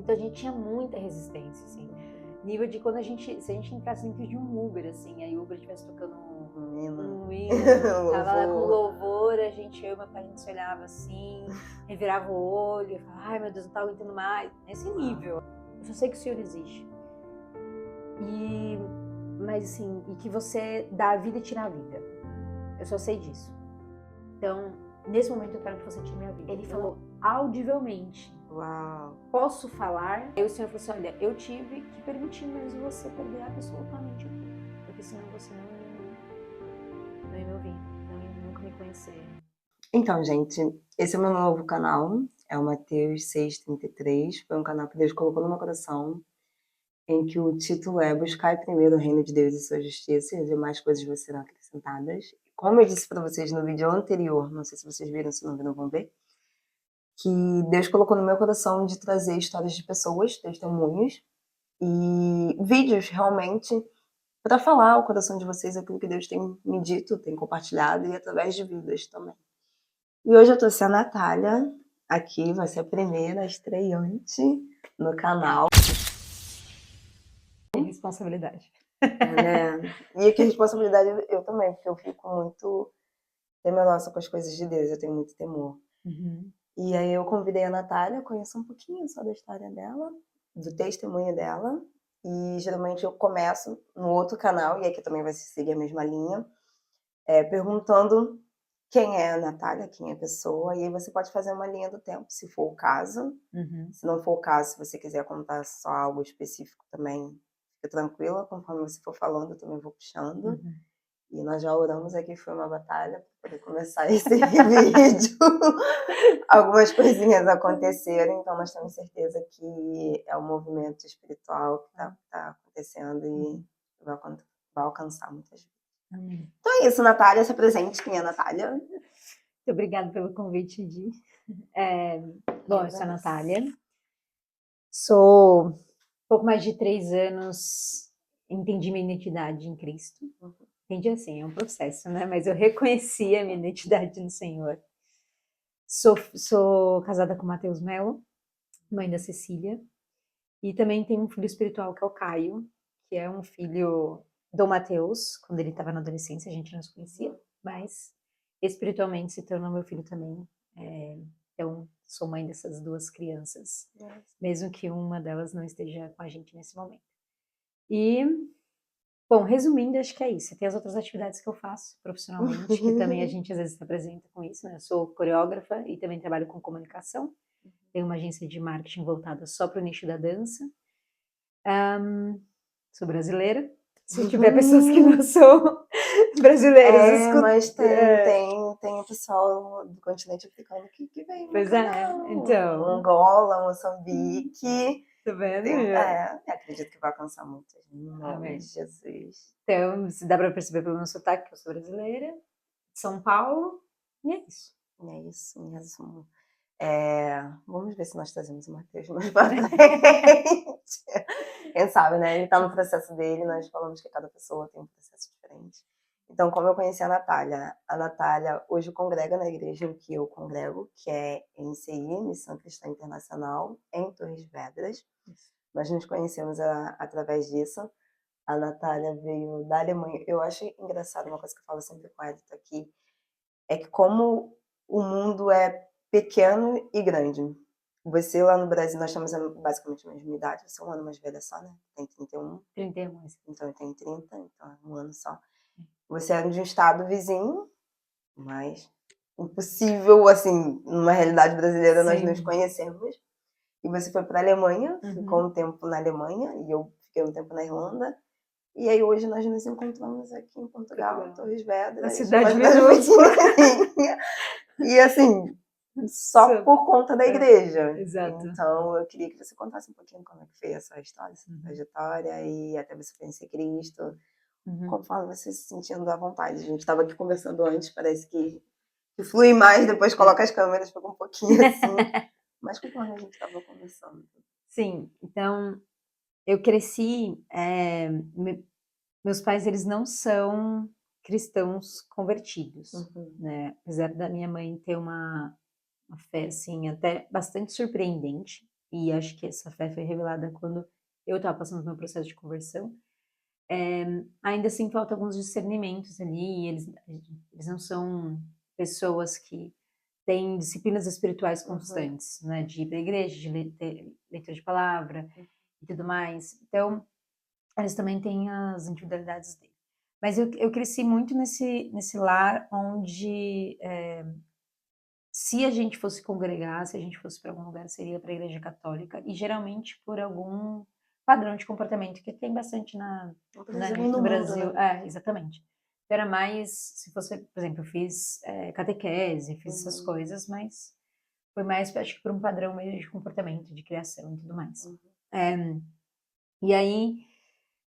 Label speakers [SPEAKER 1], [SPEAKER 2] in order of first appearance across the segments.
[SPEAKER 1] Então a gente tinha muita resistência, assim. Nível de quando se a gente entrasse dentro de um Uber, assim, aí o Uber estivesse tocando um hino, tava lá com louvor, eu e meu pai, a gente se olhava assim, revirava o olho, falava, ai meu Deus, não tá aguentando mais. Nesse nível. Eu só sei que o Senhor existe. Mas assim, e que você dá a vida e tira a vida. Eu só sei disso. Então, nesse momento eu quero que você tire minha vida. Ele falou audivelmente.
[SPEAKER 2] Uau.
[SPEAKER 1] Posso falar? Aí o Senhor falou assim, olha, eu tive que permitir mesmo você perder absolutamente tudo. Porque senão você não ia me ouvir, não ia nunca me conhecer.
[SPEAKER 2] Então, gente, esse é o meu novo canal. É o Mateus 6:33. Foi um canal que Deus colocou no meu coração, em que o título é Buscai primeiro o reino de Deus e sua justiça, e as demais coisas vos serão acrescentadas. Como eu disse para vocês no vídeo anterior, não sei se vocês viram, se não viram, vão ver, que Deus colocou no meu coração de trazer histórias de pessoas, testemunhos, e vídeos realmente para falar ao coração de vocês aquilo que Deus tem me dito, tem compartilhado, e através de vidas também. E hoje eu trouxe a Natália aqui, vai ser a primeira estreante no canal.
[SPEAKER 1] Que responsabilidade.
[SPEAKER 2] Né? E que responsabilidade eu também, porque eu fico muito temerosa com as coisas de Deus, eu tenho muito temor. E aí eu convidei a Natália, conheço um pouquinho só da história dela, do testemunho dela, e geralmente eu começo no outro canal, e aqui também vai seguir a mesma linha, perguntando quem é a Natália, quem é a pessoa, e aí você pode fazer uma linha do tempo, se for o caso. Se não for o caso, se você quiser contar só algo específico também, fica tranquila, conforme você for falando, eu também vou puxando. E nós já oramos aqui, foi uma batalha para poder começar esse vídeo. Algumas coisinhas aconteceram, então nós temos certeza que é um movimento espiritual que tá acontecendo e vai alcançar muitas vidas.
[SPEAKER 1] Amém.
[SPEAKER 2] Então é isso, Natália, se apresente. Quem é a Natália?
[SPEAKER 1] Muito obrigada pelo convite, Di. Bom, eu sou a Natália. Sou um pouco mais de 3 anos, entendi minha identidade em Cristo. Entendi assim, é um processo, né? Mas eu reconheci a minha identidade no Senhor. Sou casada com o Matheus Melo, mãe da Cecília. E também tenho um filho espiritual que é o Caio, que é um filho do Matheus. Quando ele estava na adolescência, a gente não se conhecia, mas espiritualmente se tornou meu filho também. Então, sou mãe dessas 2 crianças, mesmo que uma delas não esteja com a gente nesse momento. E, bom, resumindo, acho que é isso. Tem as outras atividades que eu faço profissionalmente, que também a gente às vezes se apresenta com isso, né? Eu sou coreógrafa e também trabalho com comunicação. Tenho uma agência de marketing voltada só para o nicho da dança. Sou brasileira. Se tiver pessoas que não são brasileiras,
[SPEAKER 2] mas tem o pessoal do continente africano que vem.
[SPEAKER 1] Pois é, então.
[SPEAKER 2] Angola, Moçambique.
[SPEAKER 1] Tá vendo?
[SPEAKER 2] Acredito que vai alcançar muitas. Em nome de Jesus.
[SPEAKER 1] Então, se dá para perceber pelo meu sotaque que eu sou brasileira, de São Paulo, e é isso.
[SPEAKER 2] É isso, em resumo. Vamos ver se nós trazemos o Mateus mais para frente. Quem sabe, né? Ele está no processo dele, nós falamos que cada pessoa tem um processo diferente. Então, como eu conheci a Natália hoje congrega na igreja em que eu congrego, que é MCI, Missão Cristã Internacional, em Torres Vedras. Nós nos conhecemos através disso. A Natália veio da Alemanha. Eu acho engraçado, uma coisa que eu falo sempre com a Edita aqui, é que como o mundo é pequeno e grande. Você lá no Brasil, nós temos basicamente a mesma idade, você é um ano mais velha só, né? Tem 31.
[SPEAKER 1] 31.
[SPEAKER 2] Então eu tenho 30, então é um ano só. Você é de um estado vizinho, mas impossível, assim, numa realidade brasileira, nós nos conhecemos. E você foi para a Alemanha, ficou um tempo na Alemanha, e eu fiquei um tempo na Irlanda. E aí hoje nós nos encontramos aqui em Portugal, Torres Vedras.
[SPEAKER 1] Na cidade minúscula.
[SPEAKER 2] E assim, só por conta da igreja.
[SPEAKER 1] Exato.
[SPEAKER 2] Então eu queria que você contasse um pouquinho como é que foi essa história, essa trajetória, e até você conhecer Cristo, conforme você se sentindo à vontade. A gente estava aqui conversando antes, parece que flui mais, depois coloca as câmeras, fica um pouquinho assim. Mas conforme a gente estava conversando.
[SPEAKER 1] Sim, então eu cresci, meus pais eles não são cristãos convertidos, né? Apesar da minha mãe ter uma fé assim até bastante surpreendente e acho que essa fé foi revelada quando eu estava passando pelo meu processo de conversão, ainda assim falta alguns discernimentos ali, eles não são pessoas que têm disciplinas espirituais constantes, né, de ir para a igreja, de leitura de palavra e tudo mais. Então, eles também têm as individualidades deles. Mas eu cresci muito nesse lar onde, se a gente fosse congregar, se a gente fosse para algum lugar, seria para a igreja católica, e geralmente por algum padrão de comportamento que tem bastante no Brasil.
[SPEAKER 2] Né?
[SPEAKER 1] Exatamente. Era mais, se fosse, por exemplo, eu fiz catequese, fiz essas coisas, mas foi mais, acho que por um padrão meio de comportamento, de criação e tudo mais. E aí,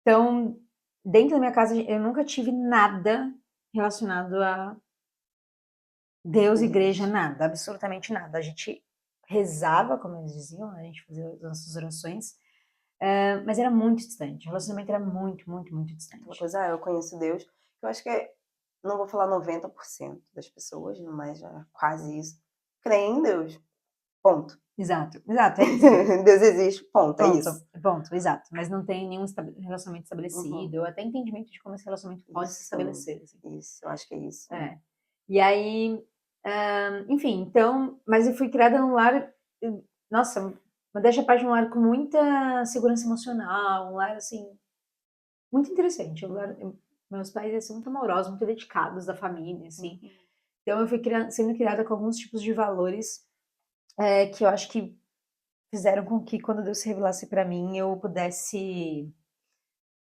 [SPEAKER 1] então, dentro da minha casa, eu nunca tive nada relacionado a Deus, igreja, nada, absolutamente nada. A gente rezava, como eles diziam, a gente fazia as nossas orações, mas era muito distante. O relacionamento era muito, muito, muito distante.
[SPEAKER 2] Uma coisa, eu conheço Deus, eu acho que não vou falar 90% das pessoas, mas já quase isso, creem em Deus. Ponto.
[SPEAKER 1] Exato, é isso.
[SPEAKER 2] Deus existe, ponto, é isso.
[SPEAKER 1] Ponto, exato. Mas não tem nenhum relacionamento estabelecido, ou até entendimento de como esse relacionamento pode se estabelecer. Assim.
[SPEAKER 2] Isso, eu acho que é isso.
[SPEAKER 1] E aí, enfim, então, mas eu fui criada num lar, nossa, modéstia à parte, um lar com muita segurança emocional, um lar, assim, muito interessante. Meus pais são muito amorosos, muito dedicados da família, assim. Então eu fui sendo criada com alguns tipos de valores que eu acho que fizeram com que quando Deus se revelasse para mim, eu pudesse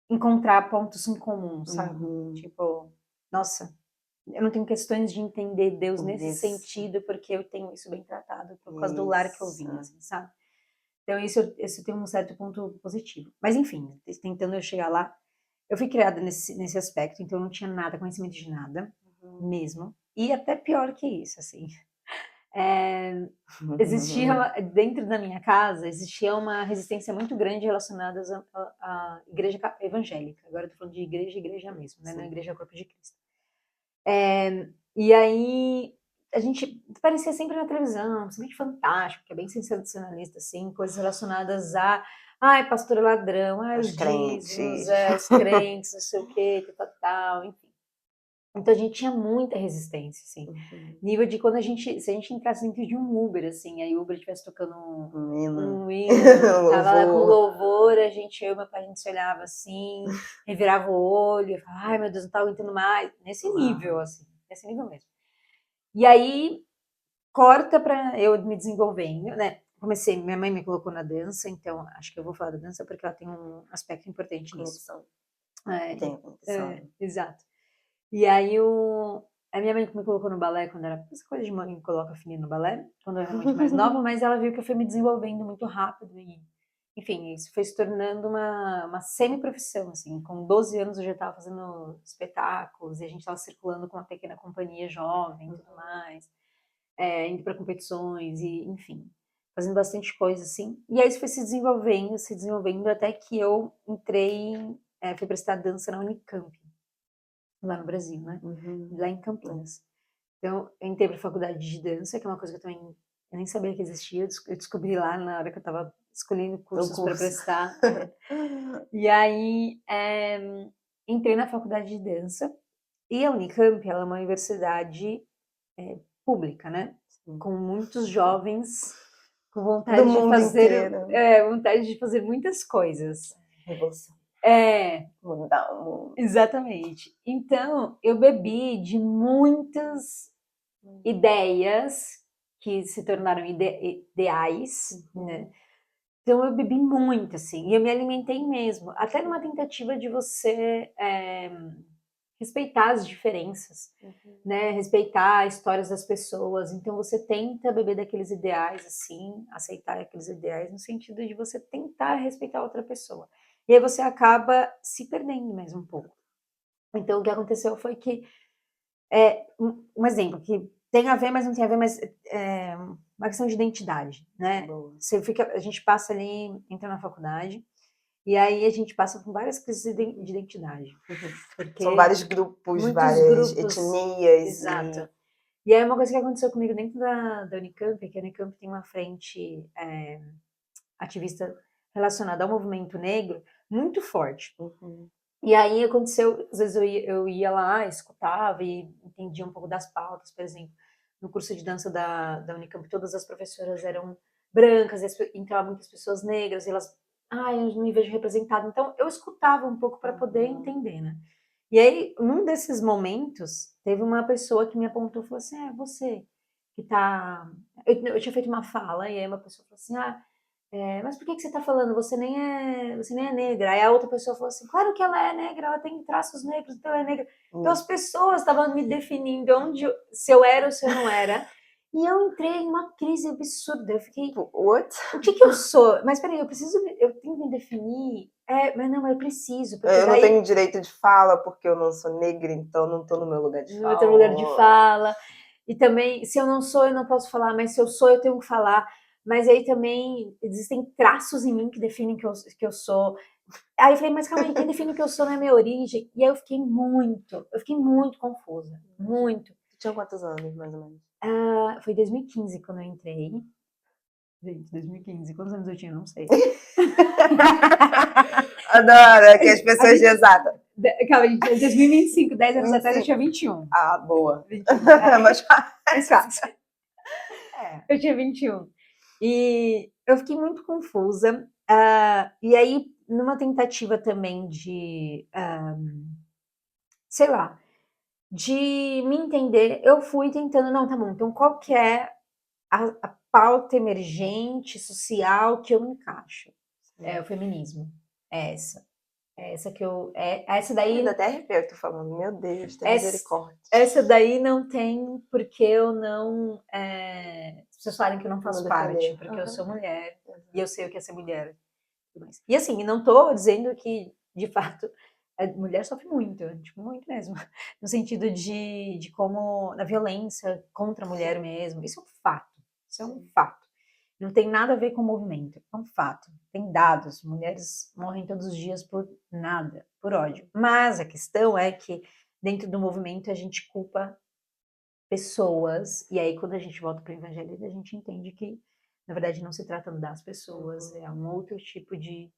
[SPEAKER 1] encontrar pontos em comum, sabe? Tipo, nossa, eu não tenho questões de entender Deus nesse sentido, porque eu tenho isso bem tratado por causa do lar que eu vim, assim, sabe? Então isso tem um certo ponto positivo. Mas enfim, tentando eu chegar lá, eu fui criada nesse aspecto, então eu não tinha nada, conhecimento de nada, mesmo. E até pior que isso, assim. Existia, dentro da minha casa, existia uma resistência muito grande relacionada à igreja evangélica. Agora eu tô falando de igreja mesmo, né? Não igreja Corpo de Cristo. E aí, a gente parecia sempre na televisão, principalmente Fantástico, que é bem sensacionalista, assim, coisas relacionadas a pastor ladrão, os dízimos, os crentes, não sei o quê, tal, enfim. Então a gente tinha muita resistência, assim. Nível de quando se a gente entrasse dentro de um Uber, assim, aí o Uber estivesse tocando um hino, tava lá com louvor, eu e meu pai, a gente se olhava assim, revirava o olho, falava, ai meu Deus, não tá aguentando mais. Nesse nível, assim, nesse nível mesmo. E aí, corta pra eu me desenvolvendo, né? Minha mãe me colocou na dança, então acho que eu vou falar da dança porque ela tem um aspecto importante nisso. Exato. E aí a minha mãe me colocou no balé quando era essa coisa de mãe coloca a filha no balé, quando eu era realmente mais nova, mas ela viu que eu fui me desenvolvendo muito rápido e, enfim, isso foi se tornando uma semi-profissão, assim. Com 12 anos eu já estava fazendo espetáculos e a gente estava circulando com uma pequena companhia jovem e tudo mais, indo para competições e, enfim, fazendo bastante coisa, assim. E aí isso foi se desenvolvendo até que eu fui prestar dança na Unicamp, lá no Brasil, né? Lá em Campinas. Então, eu entrei para a faculdade de dança, que é uma coisa que eu nem sabia que existia. Eu descobri lá na hora que eu estava escolhendo cursos para prestar. E aí, entrei na faculdade de dança. E a Unicamp, ela é uma universidade pública, né? Com muitos jovens com vontade de fazer muitas coisas.
[SPEAKER 2] Revolução. Mudar o mundo.
[SPEAKER 1] Exatamente. Então, eu bebi de muitas ideias que se tornaram ideais, né? Então, eu bebi muito, assim, e eu me alimentei mesmo, até numa tentativa de você respeitar as diferenças, né? Respeitar histórias das pessoas. Então, você tenta beber daqueles ideais, assim, aceitar aqueles ideais, no sentido de você tentar respeitar outra pessoa. E aí você acaba se perdendo mesmo um pouco. Então, o que aconteceu foi que, um exemplo, que tem a ver, mas não tem a ver, mas uma questão de identidade, né? A gente passa ali, entra na faculdade, e aí a gente passa por várias crises de identidade.
[SPEAKER 2] São vários grupos, várias etnias.
[SPEAKER 1] Exato. E aí uma coisa que aconteceu comigo dentro da Unicamp, é que a Unicamp tem uma frente ativista relacionada ao movimento negro muito forte. E aí aconteceu, às vezes eu ia lá, escutava e entendia um pouco das pautas, por exemplo, no curso de dança da Unicamp, todas as professoras eram brancas, entravam muitas pessoas negras, e elas, eu não me vejo representada. Então eu escutava um pouco para poder entender, né? E aí, num desses momentos, teve uma pessoa que me apontou e falou assim, você que tá... Eu tinha feito uma fala, e aí uma pessoa falou assim, mas por que você tá falando? Você nem é negra. Aí a outra pessoa falou assim, claro que ela é negra, ela tem traços negros, então ela é negra. Então as pessoas estavam me definindo se eu era ou se eu não era. E eu entrei em uma crise absurda. Eu fiquei,
[SPEAKER 2] what?
[SPEAKER 1] O que eu sou? Mas peraí, eu tenho que me definir. Mas não, eu preciso. Porque
[SPEAKER 2] Eu não
[SPEAKER 1] daí,
[SPEAKER 2] tenho direito de fala porque eu não sou negra, então não tô no meu lugar de fala.
[SPEAKER 1] No meu lugar de fala. E também, se eu não sou, eu não posso falar, mas se eu sou, eu tenho que falar. Mas aí também existem traços em mim que definem que eu sou. Aí eu falei, mas calma aí, quem define o que eu sou não é minha origem? E aí eu fiquei muito confusa. Muito.
[SPEAKER 2] Você tinha quantos anos, mais ou menos?
[SPEAKER 1] Foi 2015 quando eu entrei. Gente, 2015. Quantos anos eu tinha? Não sei.
[SPEAKER 2] Adoro, que as pessoas de exata.
[SPEAKER 1] Calma, gente, 2025, 10 anos atrás eu tinha 21.
[SPEAKER 2] Boa.
[SPEAKER 1] 21,
[SPEAKER 2] Mas
[SPEAKER 1] mais fácil. Eu tinha 21. E eu fiquei muito confusa. E aí, numa tentativa também de, sei lá, de me entender, eu fui tentando, não, tá bom, então qual que é a pauta emergente, social que eu me encaixo? É o feminismo. É essa. É essa que eu... essa daí...
[SPEAKER 2] Ainda até arrepio, tô falando, meu Deus, tem misericórdia.
[SPEAKER 1] Essa daí não tem porque eu não... As pessoas falam que eu não faço parte, porque eu sou mulher, e eu sei o que é ser mulher. E assim, não tô dizendo que, de fato, a mulher sofre muito, tipo, muito mesmo. No sentido de como, na violência contra a mulher mesmo. Isso é um fato. Isso é um fato. Não tem nada a ver com o movimento. É um fato. Tem dados. Mulheres morrem todos os dias por nada, por ódio. Mas a questão é que, dentro do movimento, a gente culpa pessoas. E aí, quando a gente volta para o evangelho, a gente entende que, na verdade, não se trata das pessoas. É um outro tipo de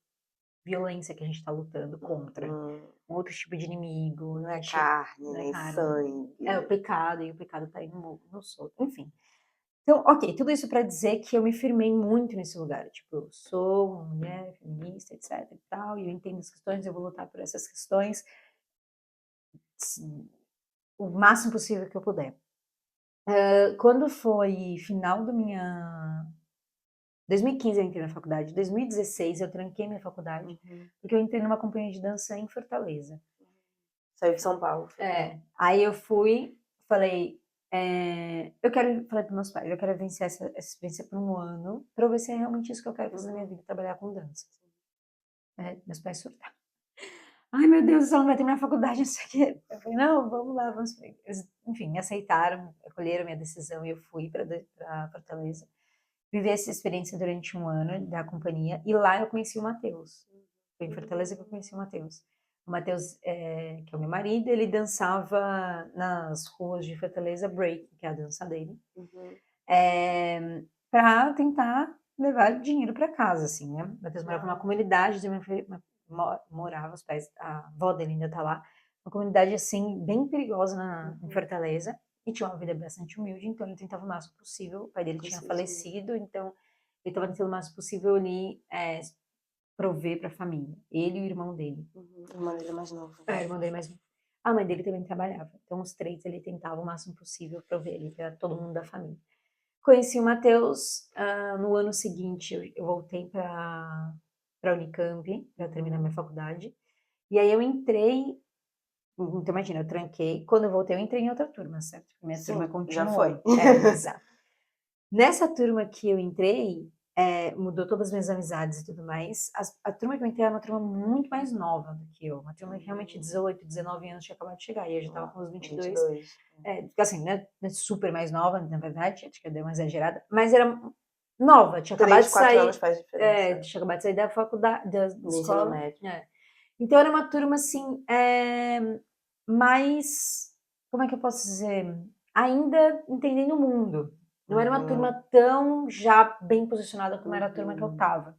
[SPEAKER 1] violência que a gente está lutando contra. Um outro tipo de inimigo.
[SPEAKER 2] Não é carne, nem sangue.
[SPEAKER 1] É o pecado, e o pecado está aí no solto. Enfim. Então, ok, tudo isso para dizer que eu me firmei muito nesse lugar. Tipo, eu sou uma mulher feminista, etc e tal, e eu entendo as questões, eu vou lutar por essas questões o máximo possível que eu puder. Quando foi final da minha... 2015 eu entrei na faculdade, 2016 eu tranquei minha faculdade, porque eu entrei numa companhia de dança em Fortaleza.
[SPEAKER 2] Saiu de São Paulo.
[SPEAKER 1] Aí eu fui, falei, falei para meus pais, eu quero vencer essa experiência por um ano, para ver se é realmente isso que eu quero fazer na minha vida, trabalhar com dança. Meus pais surtaram. Ai, meu Deus, você não vai terminar a faculdade, não sei o quê. Eu falei, não, vamos lá, vamos. Eles, enfim, me aceitaram, acolheram minha decisão e eu fui para Fortaleza. Vivi essa experiência durante um ano da companhia e lá eu conheci o Matheus. Foi em Fortaleza que eu conheci o Matheus. O Matheus, que é o meu marido, ele dançava nas ruas de Fortaleza break, que é a dança dele, para tentar levar dinheiro para casa, assim, né? O Matheus morava numa comunidade, morava, os pais, a avó dele ainda tá lá, uma comunidade, assim, bem perigosa em Fortaleza, e tinha uma vida bastante humilde, então ele tentava o máximo possível, o pai dele tinha falecido, então ele estava tentando o máximo possível ali prover para a família, ele e o irmão dele.
[SPEAKER 2] O irmão dele é mais novo.
[SPEAKER 1] O irmão dele mais novo. A mãe dele também trabalhava, então os três ele tentava o máximo possível prover ele para todo mundo da família. Conheci o Matheus, no ano seguinte eu voltei para a Unicamp, para terminar minha faculdade, e aí eu entrei, então imagina, eu tranquei, quando eu voltei eu entrei em outra turma, certo? Minha turma continuou.
[SPEAKER 2] Já foi.
[SPEAKER 1] Exato. Nessa turma que eu entrei, mudou todas as minhas amizades e tudo mais, a turma que eu entrei era uma turma muito mais nova do que eu, uma turma que realmente 18, 19 anos tinha acabado de chegar, e eu já estava com uns 22. Assim, não é super mais nova, na verdade, acho que eu dei uma exagerada, mas era nova, tinha acabado de sair. 4
[SPEAKER 2] anos faz diferença.
[SPEAKER 1] Tinha acabado de sair da faculdade, da escola. Então era uma turma assim, mais, como é que eu posso dizer, ainda entendendo o mundo. Não era uma turma tão já bem posicionada como era a turma que eu tava.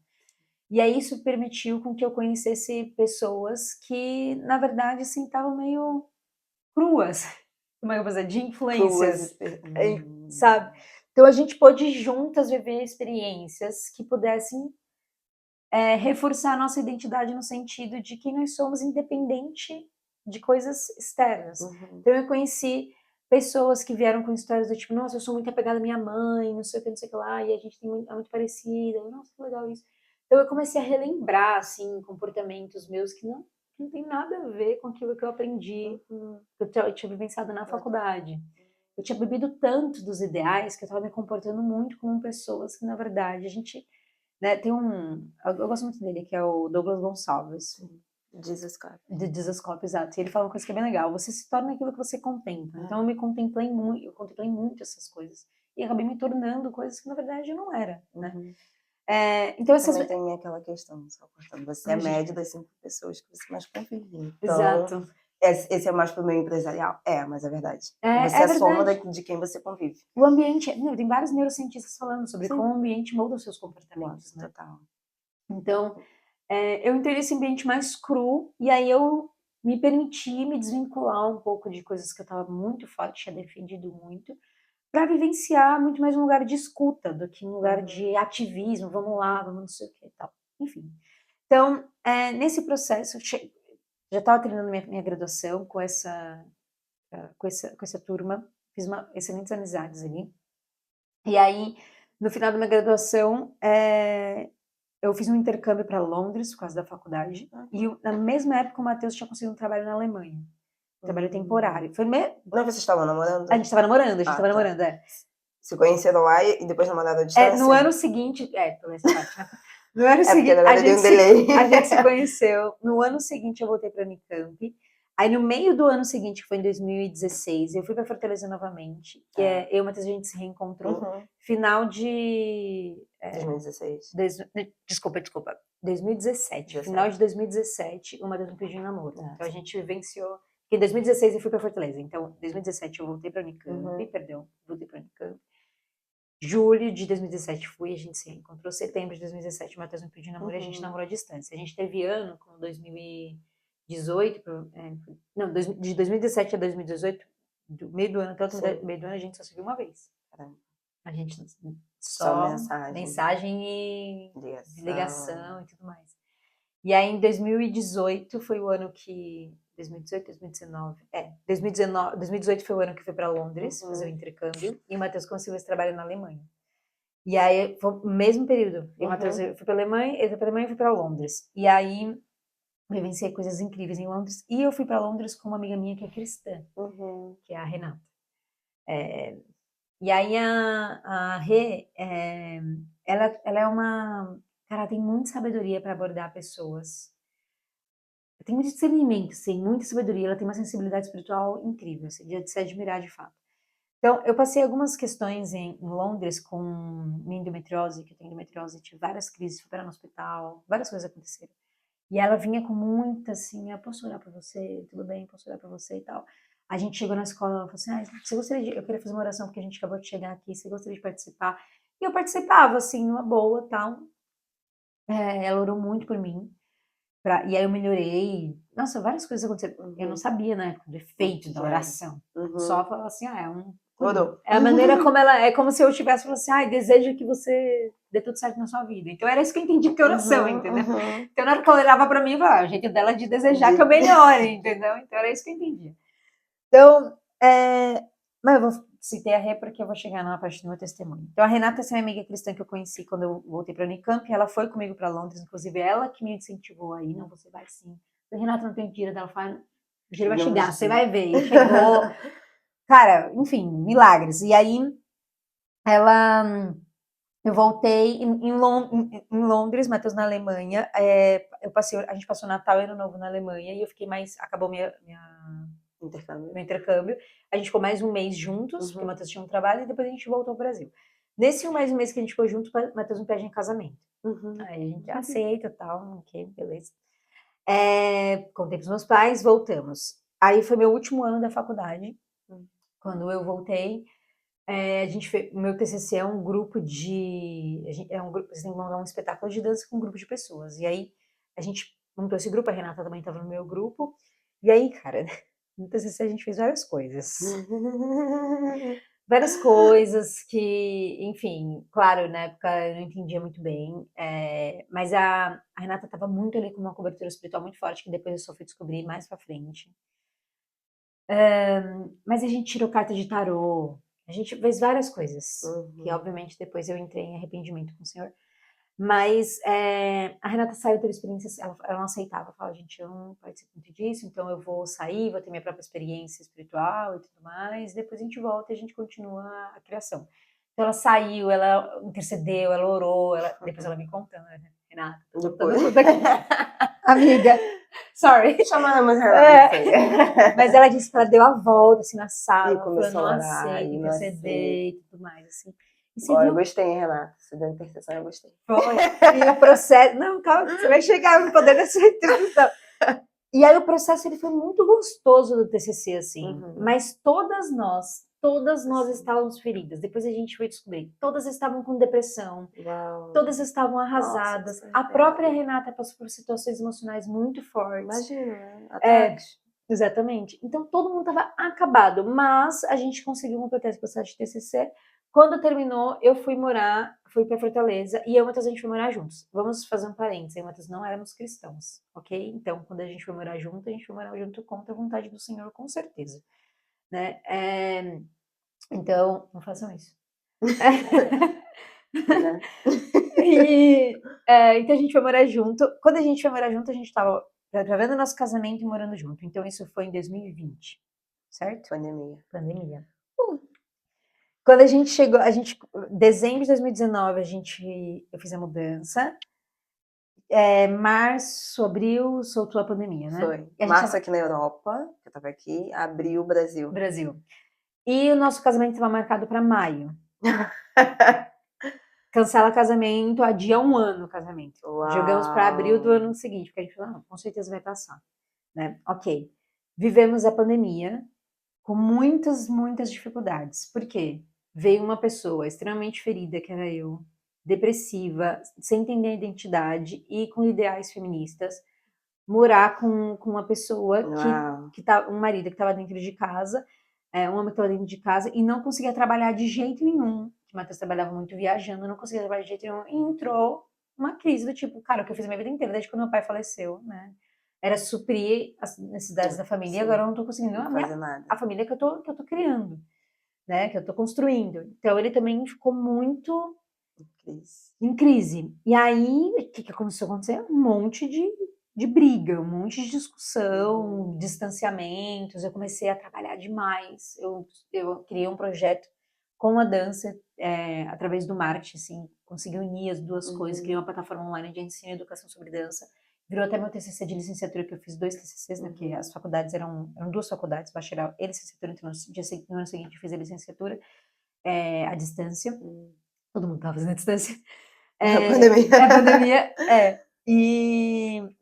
[SPEAKER 1] E aí isso permitiu com que eu conhecesse pessoas que, na verdade, assim, estavam meio cruas, como é que eu vou dizer, de influências, sabe? Então a gente pôde juntas viver experiências que pudessem reforçar a nossa identidade no sentido de que nós somos independente de coisas externas. Então eu conheci pessoas que vieram com histórias do tipo, nossa, eu sou muito apegada à minha mãe, não sei o que, não sei o que lá, e a gente é muito parecida, nossa, que legal isso. Então eu comecei a relembrar, assim, comportamentos meus que não tem nada a ver com aquilo que eu aprendi, que eu tinha vivenciado na faculdade. Eu tinha bebido tanto dos ideais que eu estava me comportando muito como pessoas que, na verdade, a gente... Né, tem eu gosto muito dele, que é o Douglas Gonçalves.
[SPEAKER 2] Jesus Cop.
[SPEAKER 1] De Jesus Cop, exato. E ele fala uma coisa que é bem legal. Você se torna aquilo que você contempla. Então eu contemplei muito essas coisas. E acabei me tornando coisas que, na verdade, eu não era, né? Então essas...
[SPEAKER 2] Também tem aquela questão, só cortando. Você é a média das 5 pessoas que você mais convive. Então,
[SPEAKER 1] exato.
[SPEAKER 2] Esse é mais pro meio empresarial? Mas é verdade. Você é a
[SPEAKER 1] verdade.
[SPEAKER 2] soma de quem você convive.
[SPEAKER 1] O ambiente... tem vários neurocientistas falando sobre como o ambiente molda os seus comportamentos, né?
[SPEAKER 2] Total.
[SPEAKER 1] Então, eu entrei nesse ambiente mais cru, e aí eu me permiti me desvincular um pouco de coisas que eu estava muito forte, tinha defendido muito, para vivenciar muito mais um lugar de escuta do que um lugar de ativismo, vamos lá, vamos não sei o que e tal. Enfim. Então, nesse processo, já estava terminando minha graduação com essa turma, fiz excelentes amizades ali. E aí, no final da minha graduação, eu fiz um intercâmbio para Londres, por causa da faculdade, e na mesma época o Matheus tinha conseguido um trabalho na Alemanha. Trabalho temporário.
[SPEAKER 2] Não, vocês estavam namorando?
[SPEAKER 1] A gente estava namorando,
[SPEAKER 2] Se conheceram lá e depois namoraram à distância?
[SPEAKER 1] No ano seguinte... por essa parte, né? No ano seguinte,
[SPEAKER 2] porque a
[SPEAKER 1] gente se conheceu. No ano seguinte, eu voltei para a Unicamp. Aí, no meio do ano seguinte, que foi em 2016, eu fui para Fortaleza novamente. Que eu e o Matheus, a gente se reencontrou. Final de...
[SPEAKER 2] 2016.
[SPEAKER 1] Desculpa. 2017. Final de 2017, o Matheus me pediu em namoro. Então, a gente vivenciou... Porque em 2016 eu fui para Fortaleza. Então, em 2017 eu voltei para a Unicamp. Voltei para a Unicamp. Julho de 2017 fui, a gente se reencontrou. Setembro de 2017 o Matheus me pediu namoro e a gente namorou à distância. A gente teve ano, como 2018, não, de 2017 a 2018, do meio do ano até o meio do ano, a gente só se viu uma vez. A gente só mensagem e ligação e tudo mais. E aí em 2018 foi o ano que... 2018 foi o ano que fui para Londres fazer o intercâmbio, e o Matheus conseguiu esse trabalho na Alemanha. E aí foi o mesmo período. E o Matheus foi para a Alemanha, ele foi para a Alemanha e eu fui para Londres. E aí vivenciei coisas incríveis em Londres, e eu fui para Londres com uma amiga minha que é cristã, que é a Renata. E aí a Rê, ela é uma... Cara, tem muita sabedoria para abordar pessoas. Tem muito discernimento, sim, muita sabedoria. Ela tem uma sensibilidade espiritual incrível, assim, de se admirar de fato. Então, eu passei algumas questões em Londres com minha endometriose, que eu tenho endometriose, tive várias crises, fui parar no hospital, várias coisas aconteceram. E ela vinha com muita, assim, eu posso orar pra você? Tudo bem, posso orar pra você e tal. A gente chegou na escola, ela falou assim, você gostaria de... Eu queria fazer uma oração porque a gente acabou de chegar aqui, você gostaria de participar? E eu participava, assim, numa boa, tal. Ela orou muito por mim. E aí eu melhorei. Nossa, várias coisas aconteceram. Eu não sabia, né, do efeito da oração. Só falava assim, é a maneira como ela é, como se eu tivesse falado assim, deseja que você dê tudo certo na sua vida. Então era isso que eu entendi que é oração, entendeu? Então na hora que ela olhava pra mim, eu falava, o jeito dela é de desejar que eu melhore, entendeu? Então era isso que eu entendia. Então, mas eu vou citar a Rê porque eu vou chegar na parte do meu testemunho. Então, a Renata, essa é minha amiga cristã que eu conheci quando eu voltei para a Unicamp, ela foi comigo para Londres, inclusive ela que me incentivou aí, não, você vai sim. A Renata não tem tira, ela fala, o dia vai chegar, você vai ver. E chegou, cara, enfim, milagres. E aí, eu voltei em Londres, Matheus na Alemanha, a gente passou Natal e Ano Novo na Alemanha, e eu fiquei acabou meu intercâmbio. A gente ficou mais um mês juntos, porque o Matheus tinha um trabalho, e depois a gente voltou ao Brasil. Nesse mais um mês que a gente ficou junto, o Matheus me pede em casamento. Aí a gente aceita e tal, ok, beleza. Contei pros meus pais, voltamos. Aí foi meu último ano da faculdade, quando eu voltei. O meu TCC é um grupo de... Você tem que montar um espetáculo de dança com um grupo de pessoas. E aí, a gente montou esse grupo, a Renata também estava no meu grupo. E aí, cara, no TCC a gente fez várias coisas. Várias coisas que, enfim, claro, na época eu não entendia muito bem, mas a Renata estava muito ali com uma cobertura espiritual muito forte, que depois eu só fui descobrir mais pra frente. Mas a gente tirou carta de tarô, a gente fez várias coisas, que obviamente depois eu entrei em arrependimento com o Senhor. Mas a Renata saiu, teve experiências, ela não aceitava, falava, gente, eu não participo muito disso, então eu vou sair, vou ter minha própria experiência espiritual e tudo mais, depois a gente volta e a gente continua a criação. Então ela saiu, ela intercedeu, ela orou, depois ela me contando, né, Renata,
[SPEAKER 2] Depois.
[SPEAKER 1] amiga, sorry.
[SPEAKER 2] Chamamos Renata.
[SPEAKER 1] Mas ela disse que ela deu a volta, assim, na sala,
[SPEAKER 2] E começou
[SPEAKER 1] falando,
[SPEAKER 2] a
[SPEAKER 1] não
[SPEAKER 2] orar,
[SPEAKER 1] aceito,
[SPEAKER 2] e não
[SPEAKER 1] interceder
[SPEAKER 2] aceito.
[SPEAKER 1] e tudo mais, assim.
[SPEAKER 2] Eu gostei, hein, Renata? Você deu intercessão, eu gostei.
[SPEAKER 1] Foi. E o processo... Não, calma, você vai chegar no poder dessa introdução. E aí o processo ele foi muito gostoso do TCC, assim. Mas todas nós estávamos feridas. Depois a gente foi descobrir. Todas estavam com depressão.
[SPEAKER 2] Uau.
[SPEAKER 1] Todas estavam arrasadas.
[SPEAKER 2] Nossa,
[SPEAKER 1] a própria Renata passou por situações emocionais muito fortes.
[SPEAKER 2] Imagina, né? Ataques.
[SPEAKER 1] Exatamente. Então todo mundo estava acabado. Mas a gente conseguiu completar esse processo de TCC. Quando terminou, eu fui para Fortaleza e eu e o Matheus a gente foi morar juntos. Vamos fazer um parênteses, eu e o Matheus não éramos cristãos, ok? Então, quando a gente foi morar junto, a gente foi morar junto contra a vontade do Senhor, com certeza, né? Então, não façam isso. Então a gente foi morar junto. Quando a gente foi morar junto, a gente estava gravando nosso casamento e morando junto. Então isso foi em 2020, certo? Pandemia. Quando a gente chegou, dezembro de 2019, eu fiz a mudança. Março, abril, soltou a pandemia, né?
[SPEAKER 2] Foi. Março aqui na Europa, eu tava aqui, abril, Brasil.
[SPEAKER 1] E o nosso casamento estava marcado para maio. Cancela casamento, adia um ano o casamento.
[SPEAKER 2] Uau.
[SPEAKER 1] Jogamos para abril do ano seguinte, porque a gente falou, não, com certeza vai passar, né? Ok. Vivemos a pandemia com muitas, muitas dificuldades. Por quê? Veio uma pessoa extremamente ferida, que era eu, depressiva, sem entender a identidade e com ideais feministas, morar com uma pessoa que tá, um marido que estava dentro de casa, um homem que estava dentro de casa e não conseguia trabalhar de jeito nenhum. O Matheus trabalhava muito viajando, não conseguia trabalhar de jeito nenhum. E entrou uma crise do tipo, cara, o que eu fiz a minha vida inteira, desde quando meu pai faleceu, né? Era suprir as necessidades da família, e agora eu não tô conseguindo
[SPEAKER 2] fazer nada.
[SPEAKER 1] A família que eu tô criando, né? Que eu tô construindo. Então ele também ficou muito em crise. E aí, o que começou a acontecer? Um monte de briga, um monte de discussão, distanciamentos. Eu comecei a trabalhar demais. Eu criei um projeto com a dança, através do marketing, assim, consegui unir as duas coisas, criei uma plataforma online de ensino e educação sobre dança. Virou até meu TCC de licenciatura, que eu fiz 2 TCCs, né, porque as faculdades eram 2 faculdades, bacharel e licenciatura, então no ano seguinte eu fiz a licenciatura à distância. Todo mundo estava fazendo à distância. Pandemia.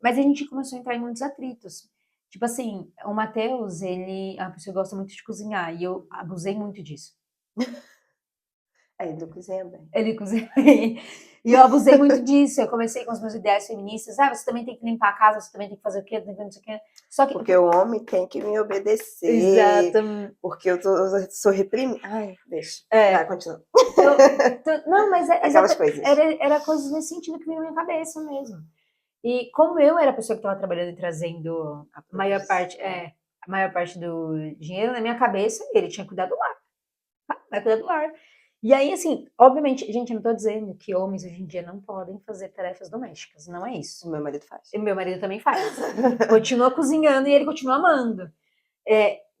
[SPEAKER 1] Mas a gente começou a entrar em muitos atritos. Tipo assim, o Matheus, ele é uma pessoa que gosta muito de cozinhar, e eu abusei muito disso.
[SPEAKER 2] Ele cozinha bem.
[SPEAKER 1] Ele cozinha bem. E eu abusei muito disso. Eu comecei com os meus ideais feministas. Você também tem que limpar a casa, você também tem que fazer o quê, não sei o quê. Só que...
[SPEAKER 2] Porque o homem tem que me obedecer.
[SPEAKER 1] Exato.
[SPEAKER 2] Porque eu sou reprimida. Ai, deixa. Continua.
[SPEAKER 1] Não, mas
[SPEAKER 2] aquelas coisas.
[SPEAKER 1] Era coisas nesse sentido que vinha na minha cabeça mesmo. E como eu era a pessoa que estava trabalhando e trazendo a maior parte do dinheiro na minha cabeça, ele tinha cuidado do lar. Vai cuidar do lar. E aí, assim, obviamente, gente, eu não tô dizendo que homens hoje em dia não podem fazer tarefas domésticas, não é isso.
[SPEAKER 2] O meu marido faz.
[SPEAKER 1] E meu marido também faz. Continua cozinhando e ele continua amando.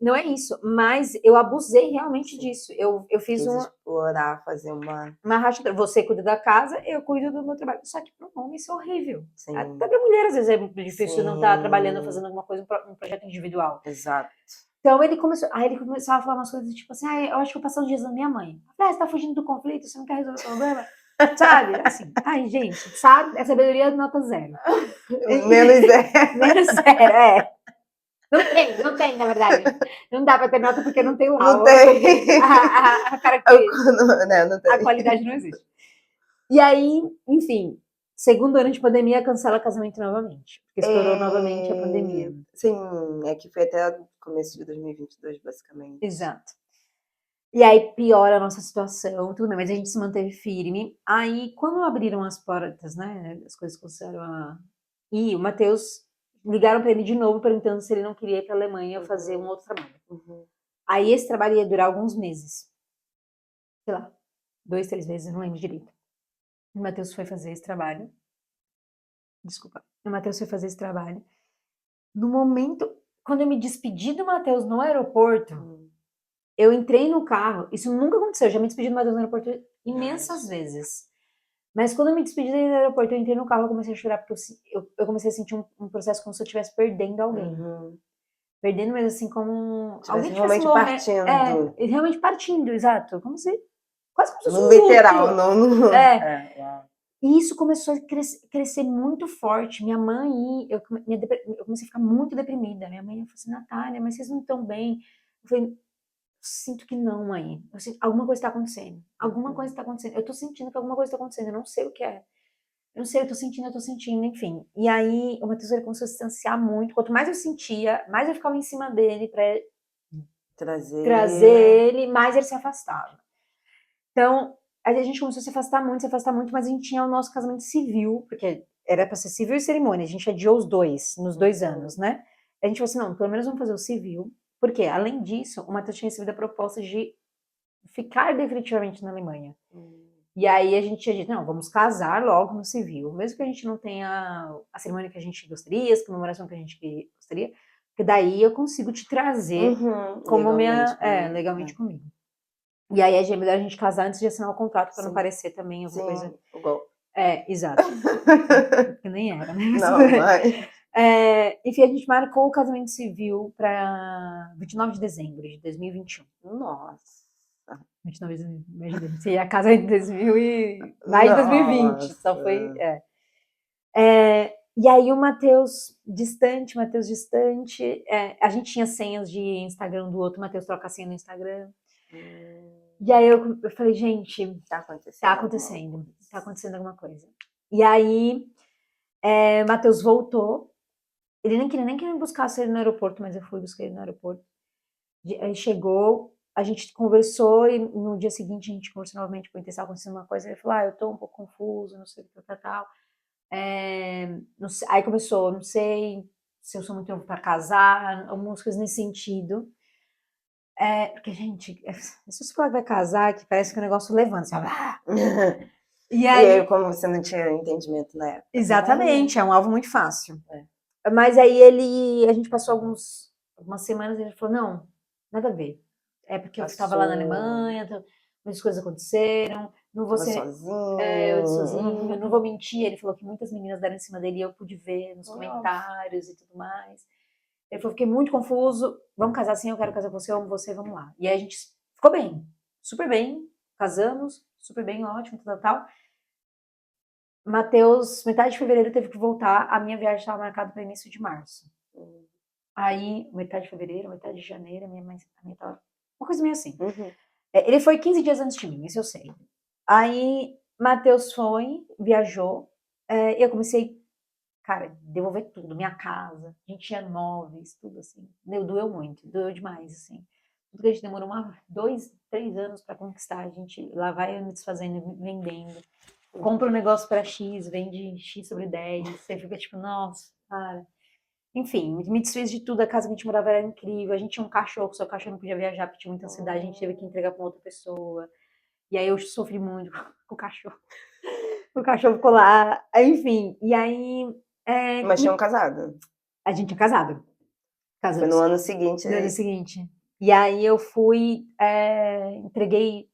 [SPEAKER 1] Não é isso, mas eu abusei realmente disso. Eu fiz
[SPEAKER 2] explorar, fazer uma
[SPEAKER 1] racha. Você cuida da casa, eu cuido do meu trabalho. Só que para um homem isso é horrível.
[SPEAKER 2] Sim.
[SPEAKER 1] Até para mulher, às vezes, é muito difícil não estar trabalhando, fazendo alguma coisa, um projeto individual.
[SPEAKER 2] Exato.
[SPEAKER 1] Então ele começava a falar umas coisas tipo assim, eu acho que eu vou passar uns dias na minha mãe. Você tá fugindo do conflito, você não quer resolver o problema? Sabe? Assim, gente, sabe? É sabedoria nota 0.
[SPEAKER 2] Menos 0.
[SPEAKER 1] Menos 0, Não tem, na verdade. Não dá pra ter nota porque não tem lá.
[SPEAKER 2] Não tem.
[SPEAKER 1] A característica.
[SPEAKER 2] Né, não tem.
[SPEAKER 1] A qualidade não existe. E aí, enfim, segundo ano de pandemia, cancela casamento novamente. Porque estourou novamente a pandemia.
[SPEAKER 2] Sim, é que foi até o começo de 2022, basicamente.
[SPEAKER 1] Exato. E aí piora a nossa situação, tudo bem, mas a gente se manteve firme. Aí, quando abriram as portas, né, as coisas começaram a... E o Matheus, ligaram para ele de novo, perguntando se ele não queria ir para a Alemanha fazer um outro trabalho. Aí esse trabalho ia durar alguns meses. Sei lá, 2, 3 meses, não lembro direito. O Matheus foi fazer esse trabalho. Desculpa. O Matheus foi fazer esse trabalho. No momento, quando eu me despedi do Matheus no aeroporto, eu entrei no carro. Isso nunca aconteceu. Eu já me despedi do Matheus no aeroporto imensas vezes. Mas quando eu me despedi do aeroporto, eu entrei no carro e comecei a chorar, porque eu comecei a sentir um processo como se eu estivesse perdendo alguém. Perdendo, mas assim, como...
[SPEAKER 2] Alguém realmente partindo.
[SPEAKER 1] É, realmente partindo, exato. Como se... Quase como se fosse
[SPEAKER 2] no literal, não...
[SPEAKER 1] E isso começou a crescer muito forte. Minha mãe, eu comecei a ficar muito deprimida. Minha mãe falou assim, Natália, mas vocês não estão bem? Eu falei, sinto que não, mãe. Alguma coisa está acontecendo. Alguma coisa está acontecendo. Eu tô sentindo que alguma coisa está acontecendo. Eu não sei o que é. Eu não sei, eu tô sentindo, enfim. E aí, o Matheus ele começou a se distanciar muito. Quanto mais eu sentia, mais eu ficava em cima dele pra trazer ele, mais ele se afastava. Então, a gente começou a se afastar muito, mas a gente tinha o nosso casamento civil, porque era pra ser civil e cerimônia. A gente adiou os dois, nos 2 anos, né? A gente falou assim, não, pelo menos vamos fazer o civil. Porque, além disso, o Matheus tinha recebido a proposta de ficar definitivamente na Alemanha. E aí a gente tinha dito, não, vamos casar logo no civil. Mesmo que a gente não tenha a cerimônia que a gente gostaria, a comemoração que a gente gostaria, porque daí eu consigo te trazer como legalmente comigo. E aí é melhor a gente casar antes de assinar o contrato, para não parecer também alguma coisa...
[SPEAKER 2] igual.
[SPEAKER 1] Exato. Que nem era, né?
[SPEAKER 2] Não, mas...
[SPEAKER 1] enfim, a gente marcou o casamento civil para 29 de dezembro de 2021.
[SPEAKER 2] Nossa.
[SPEAKER 1] 29 de dezembro, imagina. Você ia casar em 2000 e... mais de 2020, só foi... E aí o Matheus distante, a gente tinha senhas de Instagram do outro, o Matheus troca a senha no Instagram. E aí eu falei, gente, tá acontecendo alguma coisa. E aí, Matheus voltou, ele nem queria me buscar ele no aeroporto, mas eu fui buscar ele no aeroporto. Aí chegou, a gente conversou e no dia seguinte a gente conversou novamente, porque estava acontecendo uma coisa, ele falou, eu tô um pouco confuso, não sei o que, tal. Não sei, aí começou, não sei se eu sou muito novo para casar, algumas coisas nesse sentido. Porque, gente, se você falar que vai casar, que parece que o negócio levanta, assim,
[SPEAKER 2] E aí, como você não tinha entendimento na época?
[SPEAKER 1] Exatamente, é um alvo muito fácil. Mas aí a gente passou algumas semanas e ele falou, não, nada a ver. É porque eu estava lá na Alemanha, muitas coisas aconteceram, não vou ser sozinho, não vou mentir. Ele falou que muitas meninas deram em cima dele e eu pude ver nos comentários e tudo mais. Ele falou, fiquei muito confuso, vamos casar sim, eu quero casar com você, eu amo você, vamos lá. E aí a gente ficou bem, super bem, casamos, super bem, ótimo, tal. Matheus, metade de fevereiro teve que voltar, a minha viagem estava marcada para início de março. Aí, metade de fevereiro, metade de janeiro, a minha mãe tava... Uma coisa meio assim. Ele foi 15 dias antes de mim, isso eu sei. Aí, Matheus foi, viajou, eu comecei, cara, devolver tudo, minha casa, a gente tinha móveis, tudo assim. Doeu muito, doeu demais, assim. Tudo que a gente demorou 2, 3 anos para conquistar, a gente lá vai desfazendo, vendendo. Compra um negócio para X, vende X sobre 10, você fica tipo, nossa, cara. Enfim, me desfiz de tudo, a casa que a gente morava era incrível, a gente tinha um cachorro, só o cachorro não podia viajar porque tinha muita ansiedade, a gente teve que entregar para outra pessoa. E aí eu sofri muito com o cachorro. O cachorro ficou lá, enfim, e aí...
[SPEAKER 2] Mas tinham casado?
[SPEAKER 1] A gente tinha casado.
[SPEAKER 2] Foi no ano seguinte.
[SPEAKER 1] No ano seguinte. E aí eu fui, entreguei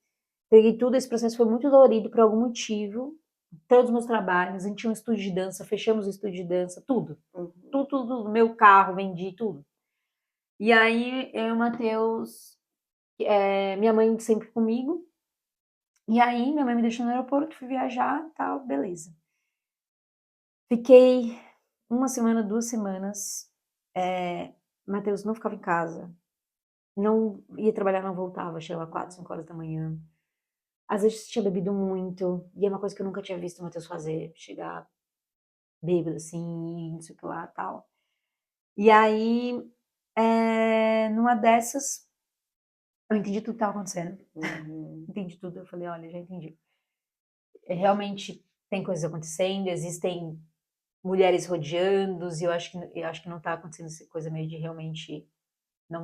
[SPEAKER 1] tudo, esse processo foi muito dolorido por algum motivo. Todos os meus trabalhos, a gente tinha um estúdio de dança, fechamos o estúdio de dança, tudo. Tudo, meu carro, vendi tudo. E aí eu e o Matheus, minha mãe sempre comigo. E aí minha mãe me deixou no aeroporto, fui viajar, tal, beleza. Fiquei 1 semana, 2 semanas Matheus não ficava em casa, não ia trabalhar, não voltava, chegava 4, 5 horas da manhã. Às vezes tinha bebido muito, e é uma coisa que eu nunca tinha visto o Matheus fazer, chegar bêbado assim, não sei o que lá, tal. E aí, numa dessas, eu entendi tudo que estava acontecendo. Entendi tudo, eu falei, olha, já entendi. Realmente tem coisas acontecendo, existem mulheres rodeando, e eu acho que não tá acontecendo essa coisa meio de realmente não,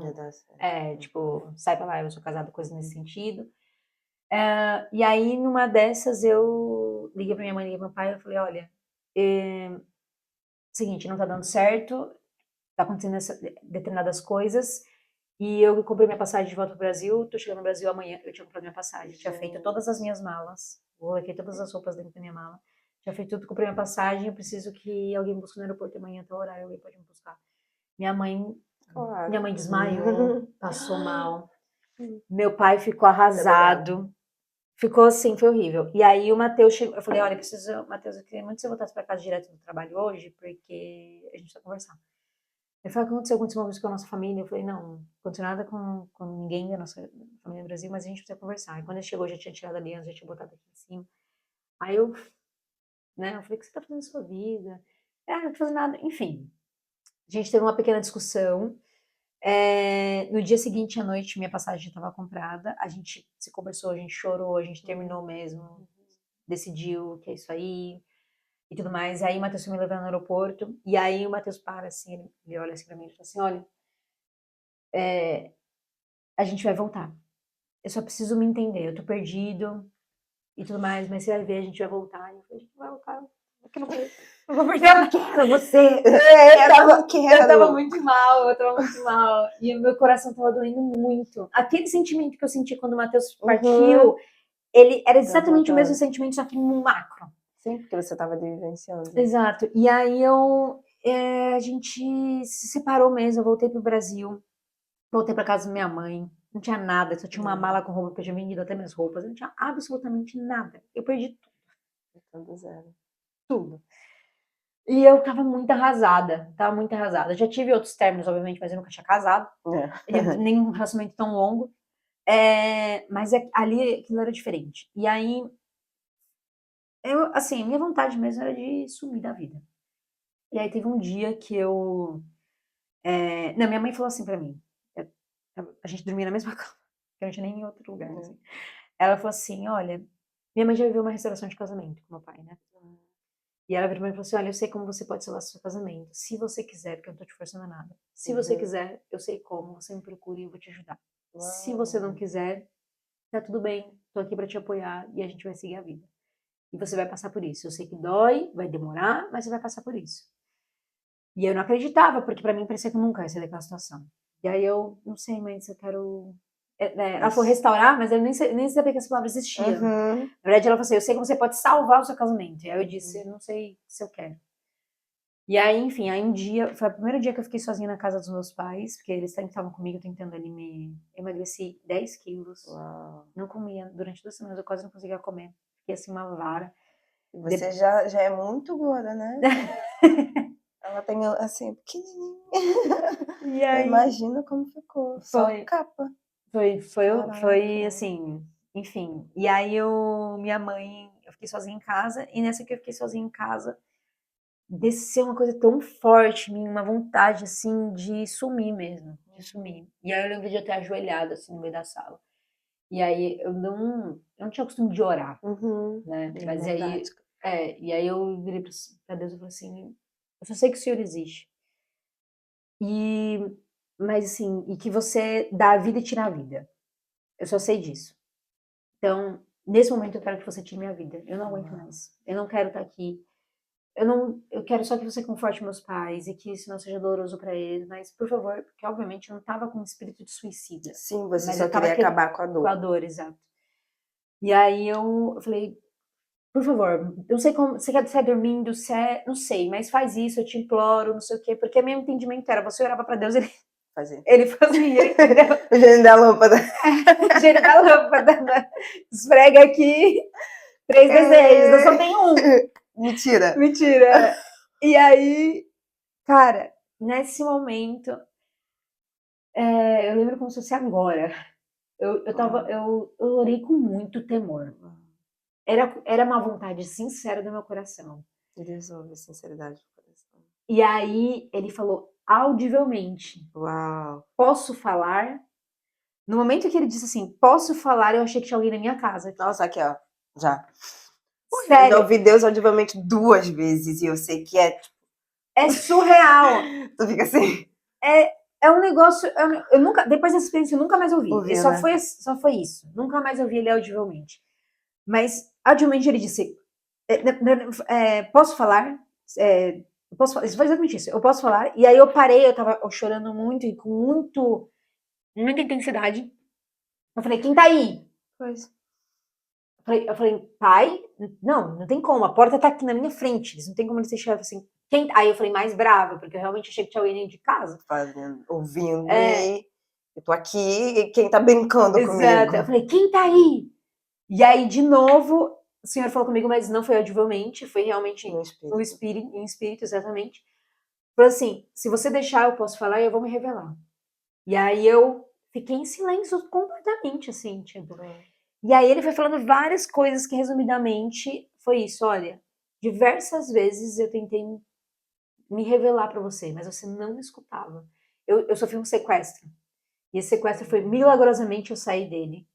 [SPEAKER 1] tipo, sai pra lá, eu sou casada, coisa nesse sentido. E aí, numa dessas, eu liguei pra minha mãe, liguei pro meu pai, eu falei, olha, seguinte, não tá dando certo, tá acontecendo determinadas coisas, e eu comprei minha passagem de volta pro Brasil, tô chegando no Brasil amanhã, eu tinha comprado minha passagem, tinha feito todas as minhas malas, coloquei todas as roupas dentro da minha mala, tinha feito tudo, comprei minha passagem, eu preciso que alguém me busque no aeroporto amanhã, tal horário, alguém pode me buscar. Minha mãe desmaiou, passou mal, meu pai ficou arrasado, ficou assim, foi horrível. E aí o Matheus chegou, eu falei, olha, Matheus, eu queria muito que você voltasse pra casa direto do trabalho hoje, porque a gente precisa conversar. Ele falou, aconteceu alguma coisa com a nossa família? Eu falei, não aconteceu nada com ninguém da nossa família no Brasil, mas a gente precisa conversar. E quando ele chegou, já tinha tirado a aliança, já tinha botado aqui em cima. Aí eu falei, o que você tá fazendo na sua vida? Não tô fazendo nada. Enfim, a gente teve uma pequena discussão. No dia seguinte à noite, minha passagem já estava comprada. A gente se conversou, a gente chorou, a gente terminou mesmo, decidiu que é isso aí e tudo mais. Aí o Matheus foi me levando no aeroporto. E aí o Matheus para assim, ele olha assim pra mim e fala assim, olha, a gente vai voltar. Eu só preciso me entender, eu tô perdido e tudo mais, mas você vai ver, a gente vai voltar. E eu falei, a gente vai voltar. Eu não vou perder nada.
[SPEAKER 2] Quero você! Eu
[SPEAKER 1] tava muito mal, E o meu coração tava doendo muito. Aquele sentimento que eu senti quando o Matheus partiu, ele era exatamente o mesmo sentimento, só que no macro.
[SPEAKER 2] Sim, porque você tava vivenciando.
[SPEAKER 1] Exato. E aí a gente se separou mesmo, eu voltei pro Brasil, voltei pra casa da minha mãe. Não tinha nada, só tinha uma mala com roupa que eu tinha vendido até minhas roupas. Não tinha absolutamente nada. Eu perdi tudo.
[SPEAKER 2] Tudo zero.
[SPEAKER 1] Tudo. E eu tava muito arrasada. Já tive outros términos, obviamente, mas eu nunca tinha casado. Nem um relacionamento tão longo. Mas ali aquilo era diferente. E aí, minha vontade mesmo era de sumir da vida. E aí teve um dia que eu... Não, minha mãe falou assim pra mim. A gente dormia na mesma cama. Que eu não tinha nem em outro lugar. Assim. Ela falou assim, olha... Minha mãe já viveu uma restauração de casamento com meu pai, né? E ela virou pra mim e falou assim, olha, eu sei como você pode salvar seu casamento. Se você quiser, porque eu não tô te forçando a nada. Se você quiser, eu sei como, você me procura e eu vou te ajudar. Se você não quiser, tá tudo bem. Tô aqui pra te apoiar e a gente vai seguir a vida. E você vai passar por isso. Eu sei que dói, vai demorar, mas você vai passar por isso. E eu não acreditava, porque pra mim parecia que eu nunca ia sair daquela situação. E aí eu, não sei, mas eu quero... ela falou restaurar, mas eu nem sabia que essa palavra existia. Na verdade, ela falou assim, eu sei como você pode salvar o seu casamento. E aí eu disse, eu não sei se eu quero. E aí, enfim, aí um dia, foi o primeiro dia que eu fiquei sozinha na casa dos meus pais, porque eles sempre estavam comigo tentando ali me... Eu emagreci 10 quilos. Não comia, durante 2 semanas eu quase não conseguia comer. Fiquei assim, uma vara.
[SPEAKER 2] Você já é muito gorda, né? Ela tem, assim, pequenininha. E aí... Imagina como ficou. Só capa.
[SPEAKER 1] Foi assim, enfim. E aí minha mãe, eu fiquei sozinha em casa, e nessa que eu fiquei sozinha em casa, desceu uma coisa tão forte em mim, uma vontade, assim, de sumir mesmo, de sumir. E aí eu lembro de eu ter ajoelhado, assim, no meio da sala. E aí eu não tinha costume de orar, né? Mas aí, e aí eu virei pra Deus e falei assim, eu só sei que o Senhor existe. Mas assim, e que você dá a vida e tira a vida. Eu só sei disso. Então, nesse momento eu quero que você tire minha vida. Eu não aguento mais. Eu não quero estar aqui. Eu quero só que você conforte meus pais e que isso não seja doloroso para eles, mas por favor, porque obviamente eu não estava com um espírito de suicida.
[SPEAKER 2] Sim, você só queria acabar com a dor.
[SPEAKER 1] Com a dor, exato. E aí eu falei, por favor, não sei como, você quer estar dormindo, não sei, mas faz isso, eu te imploro, não sei o quê, porque meu entendimento era, você orava para Deus, ele fazia, entendeu?
[SPEAKER 2] O gênio da lâmpada.
[SPEAKER 1] O gênio da lâmpada, né? Esfrega aqui 3 desejos, eu só tenho um. Mentira. E aí, cara, nesse momento, Eu lembro como se fosse agora. Eu orei com muito temor. Era uma vontade sincera do meu coração.
[SPEAKER 2] Deus ouve a sinceridade do coração.
[SPEAKER 1] E aí ele falou audivelmente:
[SPEAKER 2] Uau.
[SPEAKER 1] posso falar? No momento que ele disse assim, posso falar, eu achei que tinha alguém na minha casa. Aqui.
[SPEAKER 2] Nossa, aqui, ó. Já.
[SPEAKER 1] Sério.
[SPEAKER 2] Eu já ouvi Deus audivelmente 2 vezes e eu sei que
[SPEAKER 1] é surreal.
[SPEAKER 2] Tu fica assim.
[SPEAKER 1] É um negócio. Eu nunca, depois dessa experiência, eu nunca mais ouvi.
[SPEAKER 2] Ouviu,
[SPEAKER 1] E só,
[SPEAKER 2] né?
[SPEAKER 1] só foi isso. Nunca mais ouvi ele audivelmente. Mas, audivelmente, ele disse: posso falar? Posso falar? Isso foi exatamente isso. Eu posso falar? E aí eu parei, eu tava chorando muito e com muita intensidade. Eu falei: quem tá aí?
[SPEAKER 2] Pois.
[SPEAKER 1] Eu falei: pai? Não tem como. A porta tá aqui na minha frente. Eles não tem como eles deixarem assim. Quem? Aí eu falei mais brava, porque eu realmente achei que tinha alguém dentro de casa.
[SPEAKER 2] Fazendo, ouvindo e eu tô aqui e quem tá brincando
[SPEAKER 1] Exato.
[SPEAKER 2] comigo?
[SPEAKER 1] Eu falei: quem tá aí? E aí, de novo, o senhor falou comigo, mas não foi audivelmente, foi realmente
[SPEAKER 2] No espírito.
[SPEAKER 1] em espírito, exatamente. Falou assim: se você deixar, eu posso falar e eu vou me revelar. E aí eu fiquei em silêncio completamente, assim, tipo. E aí ele foi falando várias coisas que, resumidamente, foi isso: olha, diversas vezes eu tentei me revelar pra você, mas você não me escutava. Eu sofri um sequestro. E esse sequestro foi, milagrosamente, eu saí dele,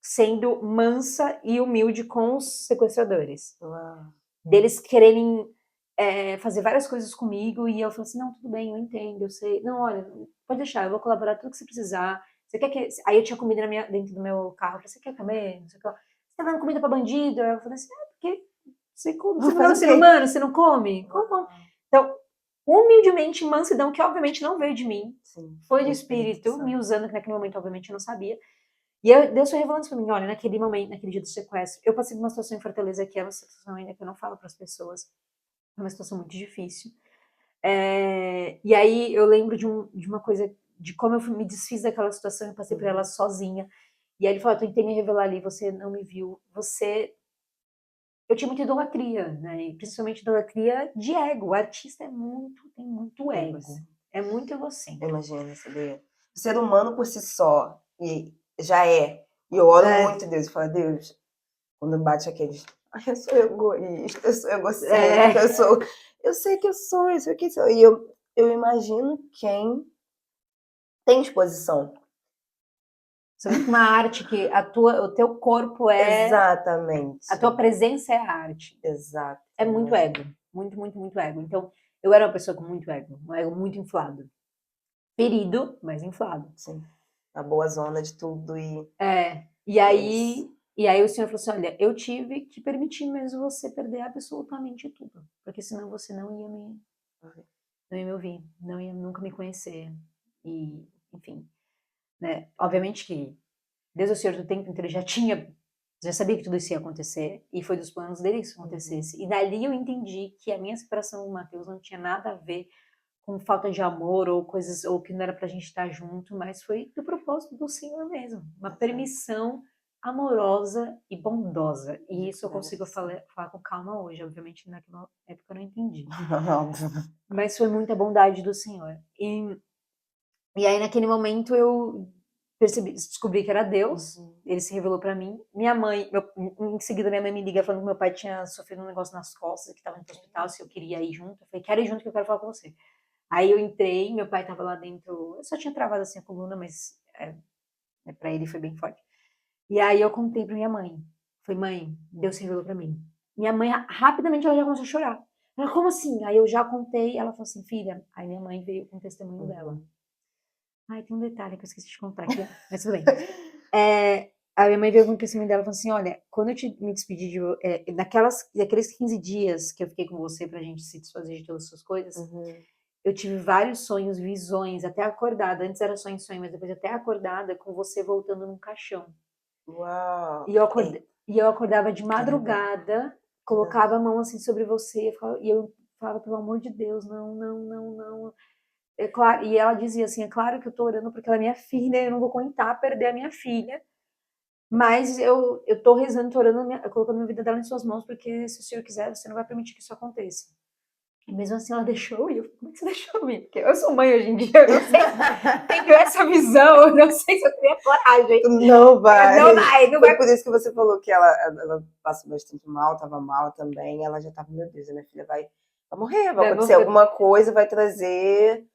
[SPEAKER 1] sendo mansa e humilde com os sequestradores.
[SPEAKER 2] Uau.
[SPEAKER 1] Deles quererem fazer várias coisas comigo e eu falei assim: não, tudo bem, eu entendo, eu sei. Não, olha, pode deixar, eu vou colaborar tudo que você precisar. Você quer que. Aí eu tinha comida dentro do meu carro. Eu falei: você quer comer? Não sei o que. Você tá dando comida pra bandido? Eu falei assim: porque você não é um ser humano, você não come? Como? Então, humildemente, mansidão, que obviamente não veio de mim,
[SPEAKER 2] Sim,
[SPEAKER 1] foi do espírito, me usando, que naquele momento, obviamente, eu não sabia. E Deus foi revelando isso pra mim: olha, naquele momento, naquele dia do sequestro, eu passei por uma situação em Fortaleza que é uma situação ainda que eu não falo para as pessoas. É uma situação muito difícil. E aí eu lembro de uma coisa, de como eu me desfiz daquela situação e passei por ela sozinha. E aí ele falou: eu tentei me revelar ali, você não me viu. Eu tinha muita idolatria, né? E principalmente idolatria de ego. O artista tem muito ego. É muito egocêntrico.
[SPEAKER 2] Imagina, sabia? O ser humano por si só, e já é. E eu oro muito Deus e falo: Deus, quando bate aqueles. Ai, eu sou egoísta, eu sou egocêntrica, eu sei que eu sou, eu sei que sou. E eu imagino quem tem disposição.
[SPEAKER 1] Sobre uma arte que o teu corpo
[SPEAKER 2] Exatamente.
[SPEAKER 1] A tua presença é a arte.
[SPEAKER 2] Exato.
[SPEAKER 1] É muito ego. Muito, muito, muito ego. Então, eu era uma pessoa com muito ego. Um ego muito inflado. Ferido, mas inflado.
[SPEAKER 2] Sim. A boa zona de tudo e.
[SPEAKER 1] E aí o senhor falou assim: olha, eu tive que permitir mesmo você perder absolutamente tudo. Porque senão você não ia me ouvir, não ia nunca me conhecer. E, enfim, né? Obviamente que Deus é o Senhor do tempo, então ele já sabia que tudo isso ia acontecer, e foi dos planos dele que isso acontecesse. E dali eu entendi que a minha separação com o Matheus não tinha nada a ver com falta de amor ou coisas, ou que não era pra gente estar junto, mas foi do propósito do Senhor mesmo. Uma permissão amorosa e bondosa. E isso eu consigo falar com calma hoje. Obviamente, naquela época eu não entendi. Mas foi muita bondade do Senhor. E aí, naquele momento, eu descobri que era Deus. Ele se revelou pra mim. Minha mãe, em seguida, minha mãe me liga falando que meu pai tinha sofrido um negócio nas costas, que estava no hospital, se eu queria ir junto. Eu falei: quero ir junto, que eu quero falar com você. Aí eu entrei, meu pai tava lá dentro. Eu só tinha travado assim a coluna, mas pra ele foi bem forte. E aí eu contei pra minha mãe. Falei: mãe, Deus se revelou pra mim. Minha mãe, rapidamente, ela já começou a chorar. Ela: como assim? Aí eu já contei. Ela falou assim: filha. Aí minha mãe veio com o testemunho dela. Ai, tem um detalhe que eu esqueci de contar aqui, mas tudo bem. A minha mãe veio com o testemunho dela e falou assim: olha, quando eu me despedi daqueles 15 dias que eu fiquei com você pra gente se desfazer de todas as suas coisas, eu tive vários sonhos, visões, até acordada. Antes era só em sonho, mas depois até acordada com você voltando num caixão.
[SPEAKER 2] Uau!
[SPEAKER 1] E eu acordava de madrugada, colocava a mão assim sobre você e eu falava: pelo amor de Deus, não, não, não, não. É claro, e ela dizia assim: é claro que eu tô orando porque ela é minha filha, eu não vou aguentar perder a minha filha, mas eu tô rezando, tô orando, colocando a vida dela em suas mãos, porque se o Senhor quiser, você não vai permitir que isso aconteça. E mesmo assim ela deixou ir. Eu falei, como é que você deixou ir? Porque eu sou mãe hoje em dia, eu não sei se tenho essa visão, eu não sei se eu teria coragem.
[SPEAKER 2] Não vai.
[SPEAKER 1] Não vai, não
[SPEAKER 2] Foi
[SPEAKER 1] vai.
[SPEAKER 2] por isso que você falou que ela passou bastante mal, tava mal também. Ela já tava, meu Deus, a minha filha vai morrer, vai acontecer alguma coisa, vai trazer.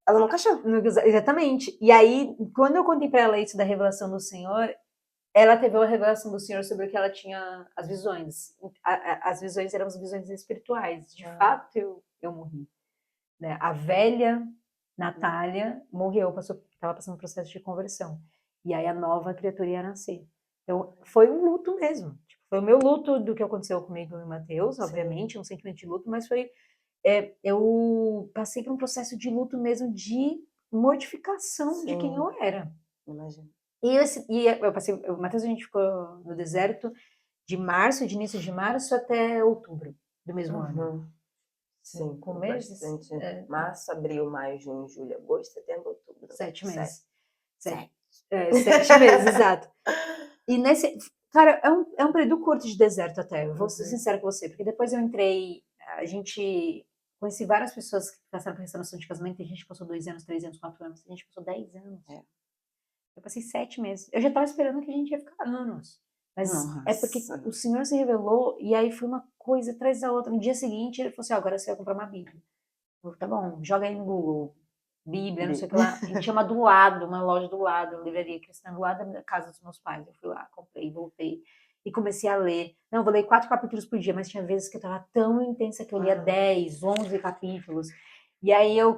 [SPEAKER 2] Ela nunca achou.
[SPEAKER 1] Exatamente. E aí, quando eu contei pra ela isso da revelação do Senhor, ela teve uma revelação do Senhor sobre o que ela tinha, as visões. As visões eram as visões espirituais. De fato, eu morri. Né? A velha Natália morreu, estava passando um processo de conversão. E aí a nova criatura ia nascer. Então, foi um luto mesmo. Tipo, foi o meu luto do que aconteceu comigo e o Mateus, obviamente, um sentimento de luto, mas foi... eu passei por um processo de luto mesmo, de mortificação de quem eu era.
[SPEAKER 2] Imagina.
[SPEAKER 1] E eu passei... O Mateus, a gente ficou no deserto de início de março até outubro do mesmo ano.
[SPEAKER 2] Sim,
[SPEAKER 1] com meses.
[SPEAKER 2] Março, abril, maio, junho, julho, agosto, setembro, outubro.
[SPEAKER 1] 7 meses.
[SPEAKER 2] 7
[SPEAKER 1] meses, exato. E nesse. Cara, é um período curto de deserto até. Eu vou ser sincera com você, porque depois eu entrei. A gente. Conheci várias pessoas que passaram por restauração de casamento. Tem gente que passou 2 anos, 3 anos, 4 anos. Tem gente que passou 10 anos. Eu passei 7 meses. Eu já estava esperando que a gente ia ficar anos. Mas é porque o Senhor se revelou e aí foi uma coisa atrás da outra. No dia seguinte, ele falou assim: agora você vai comprar uma Bíblia. Eu falei, tá bom, joga aí no Google. Bíblia, não sei o que lá. E tinha uma loja do lado, uma livraria cristã do lado da casa dos meus pais. Eu fui lá, comprei, voltei. E comecei a ler. Não, eu vou ler 4 capítulos por dia, mas tinha vezes que eu tava tão intensa que eu lia 10, 11 capítulos. E aí eu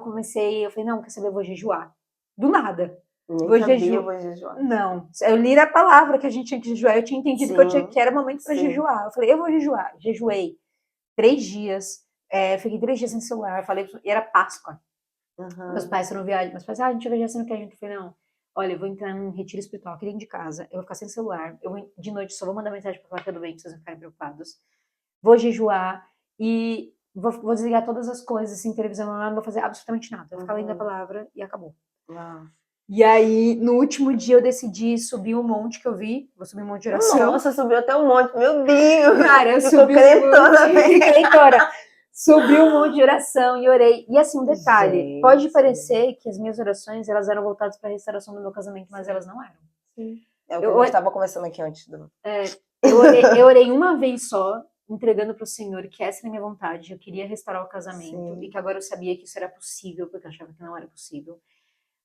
[SPEAKER 1] falei, não, quer saber, eu vou jejuar. Do nada.
[SPEAKER 2] Vou jejuar.
[SPEAKER 1] Não, eu li a palavra que a gente tinha que jejuar. Eu tinha entendido que era momento para jejuar. Eu falei, eu vou jejuar. Jejuei 3 dias. Fiquei 3 dias sem celular. Falei, e era Páscoa. Meus pais foram viagem. Meus pais, a gente vai viajar, você não quer? A gente falei, não. Olha, eu vou entrar num retiro espiritual aqui dentro de casa. Eu vou ficar sem celular. De noite só vou mandar mensagem para falar que eu tô bem, pra vocês não ficarem preocupados. Vou jejuar e vou desligar todas as coisas, assim, televisão, não vou fazer absolutamente nada. Eu vou ficar lendo a palavra e acabou. E aí, no último dia, eu decidi subir um monte que eu vi. Vou subir um monte de oração.
[SPEAKER 2] Nossa, subiu até um monte, meu Deus!
[SPEAKER 1] Cara, eu subi crentona. Subi um monte de oração e orei. E assim, um detalhe, gente, pode parecer que as minhas orações, elas eram voltadas para a restauração do meu casamento, mas elas não eram.
[SPEAKER 2] Sim. É o que a gente estava conversando aqui antes do...
[SPEAKER 1] eu orei uma vez só, entregando para o Senhor que essa era a minha vontade. Eu queria restaurar o casamento e que agora eu sabia que isso era possível, porque eu achava que não era possível.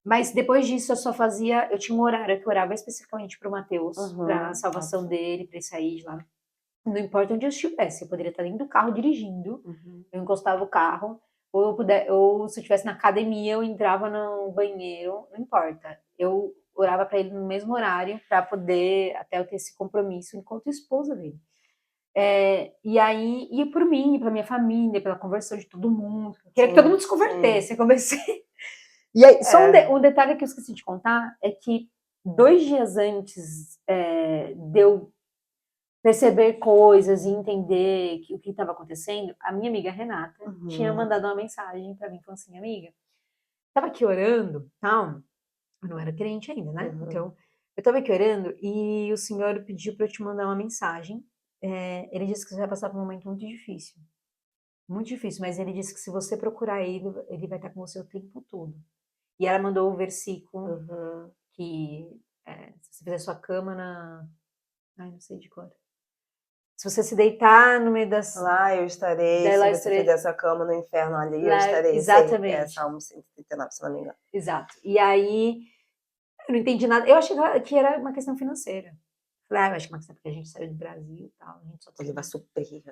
[SPEAKER 1] Mas depois disso eu tinha um horário que eu orava especificamente para o Mateus, para a salvação dele, para ele sair de lá. Não importa onde eu estivesse, eu poderia estar dentro do carro dirigindo, eu encostava o carro, ou se eu estivesse na academia, eu entrava no banheiro, não importa. Eu orava para ele no mesmo horário, para poder até eu ter esse compromisso enquanto esposa dele. E aí, ia por mim, pela minha família, pela conversão de todo mundo. Queria que todo mundo se convertesse. Eu comecei. E aí, só um detalhe que eu esqueci de contar é que 2 dias antes de eu perceber coisas e entender o que estava acontecendo, a minha amiga Renata tinha mandado uma mensagem para mim, falando assim, amiga, estava aqui orando, tal, eu não era crente ainda, né? Então, eu estava aqui orando e o Senhor pediu para eu te mandar uma mensagem. Ele disse que você vai passar por um momento muito difícil, mas ele disse que se você procurar ele vai estar com você o tempo todo. E ela mandou o versículo que se você fizer sua cama ai, não sei de cor. Se você se deitar no meio das...
[SPEAKER 2] Lá eu estarei, se você fizer sua cama no inferno ali, eu estarei.
[SPEAKER 1] Exatamente.
[SPEAKER 2] É Salmo 139, se não me engano.
[SPEAKER 1] Exato. E aí, eu não entendi nada. Eu achei que era uma questão financeira. Falei, eu acho que é uma questão porque a gente saiu do Brasil e tal. A gente só
[SPEAKER 2] ele vai super rico.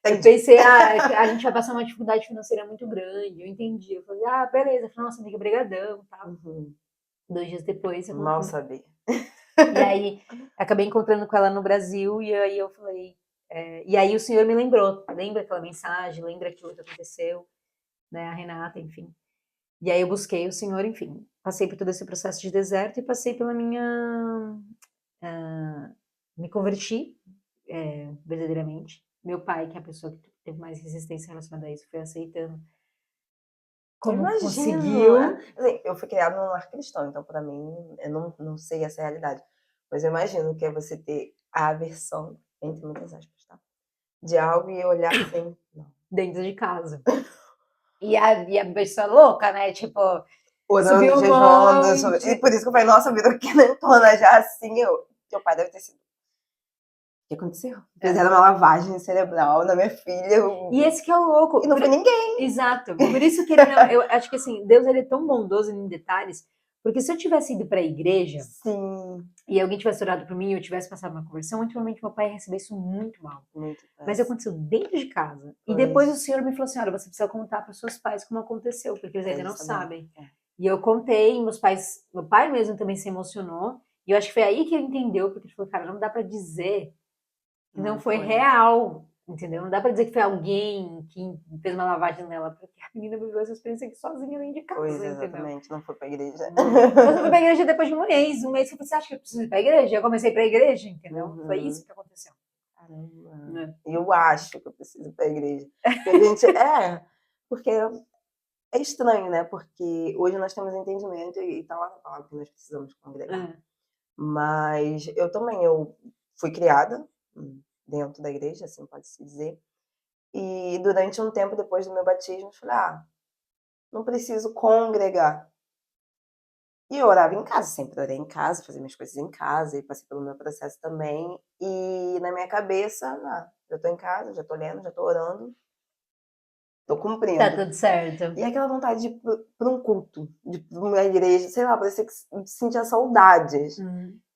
[SPEAKER 1] Eu pensei, a gente vai passar uma dificuldade financeira muito grande. Eu entendi. Eu falei, beleza. Eu falei, nossa, amiga, brigadão. Tal. 2 dias depois...
[SPEAKER 2] Mal sabia.
[SPEAKER 1] E aí, acabei encontrando com ela no Brasil. E aí eu falei... e aí o Senhor me lembrou. Lembra aquela mensagem? Lembra aquilo que aconteceu? Né, a Renata, enfim. E aí eu busquei o Senhor, enfim. Passei por todo esse processo de deserto e passei pela minha... me converti verdadeiramente. Meu pai, que é a pessoa que teve mais resistência relacionada a isso, foi aceitando. Como conseguiu.
[SPEAKER 2] Assim, eu fui criada num lar cristão, então para mim, eu não sei essa realidade. Mas eu imagino que é você ter a aversão, entre muitas aspas, tá? De algo e olhar assim,
[SPEAKER 1] dentro de casa. E a pessoa louca, né? Tipo,
[SPEAKER 2] Orando,
[SPEAKER 1] subiu um
[SPEAKER 2] jejuando.
[SPEAKER 1] monte.
[SPEAKER 2] E por isso que eu falei, nossa, vida querentona já assim. Teu pai deve ter sido. O que aconteceu? Fizeram uma lavagem cerebral na minha filha.
[SPEAKER 1] E esse que é o louco.
[SPEAKER 2] E não foi ninguém.
[SPEAKER 1] Exato. Por isso que ele não. Eu acho que assim, Deus ele é tão bondoso em detalhes. Porque se eu tivesse ido para a igreja
[SPEAKER 2] Sim.
[SPEAKER 1] e alguém tivesse orado por mim e eu tivesse passado uma conversão, muito provavelmente meu pai ia receber isso muito mal.
[SPEAKER 2] Muito
[SPEAKER 1] Mas aconteceu dentro de casa.
[SPEAKER 2] Foi.
[SPEAKER 1] E depois o Senhor me falou assim: olha, você precisa contar para os seus pais como aconteceu, porque eles ainda não sabem. E eu contei, meu pai mesmo também se emocionou. E eu acho que foi aí que ele entendeu, porque ele falou, cara, não dá para dizer que não foi real, entendeu? Não dá pra dizer que foi alguém que fez uma lavagem nela, porque a menina viveu essa experiência aqui sozinha dentro de casa,
[SPEAKER 2] Pois,
[SPEAKER 1] entendeu?
[SPEAKER 2] exatamente, não foi pra igreja.
[SPEAKER 1] Eu fui pra igreja depois de um mês que eu falei, você acha que eu preciso ir pra igreja? Eu comecei pra igreja, entendeu? Foi isso que aconteceu.
[SPEAKER 2] Caramba. Eu acho que eu preciso ir pra igreja. Porque a gente, porque é estranho, né? Porque hoje nós temos entendimento e tá lá na palavra que nós precisamos congregar. Mas eu fui criada dentro da igreja, assim pode-se dizer. E durante um tempo depois do meu batismo, eu falei, não preciso congregar. E eu orava em casa, sempre orei em casa, fazia minhas coisas em casa, e passei pelo meu processo também. E na minha cabeça, já tô em casa, já tô lendo, já tô orando, tô cumprindo.
[SPEAKER 1] Tá tudo certo.
[SPEAKER 2] E aquela vontade de ir pra um culto, de ir pra uma igreja, sei lá, parecia que sentia saudades.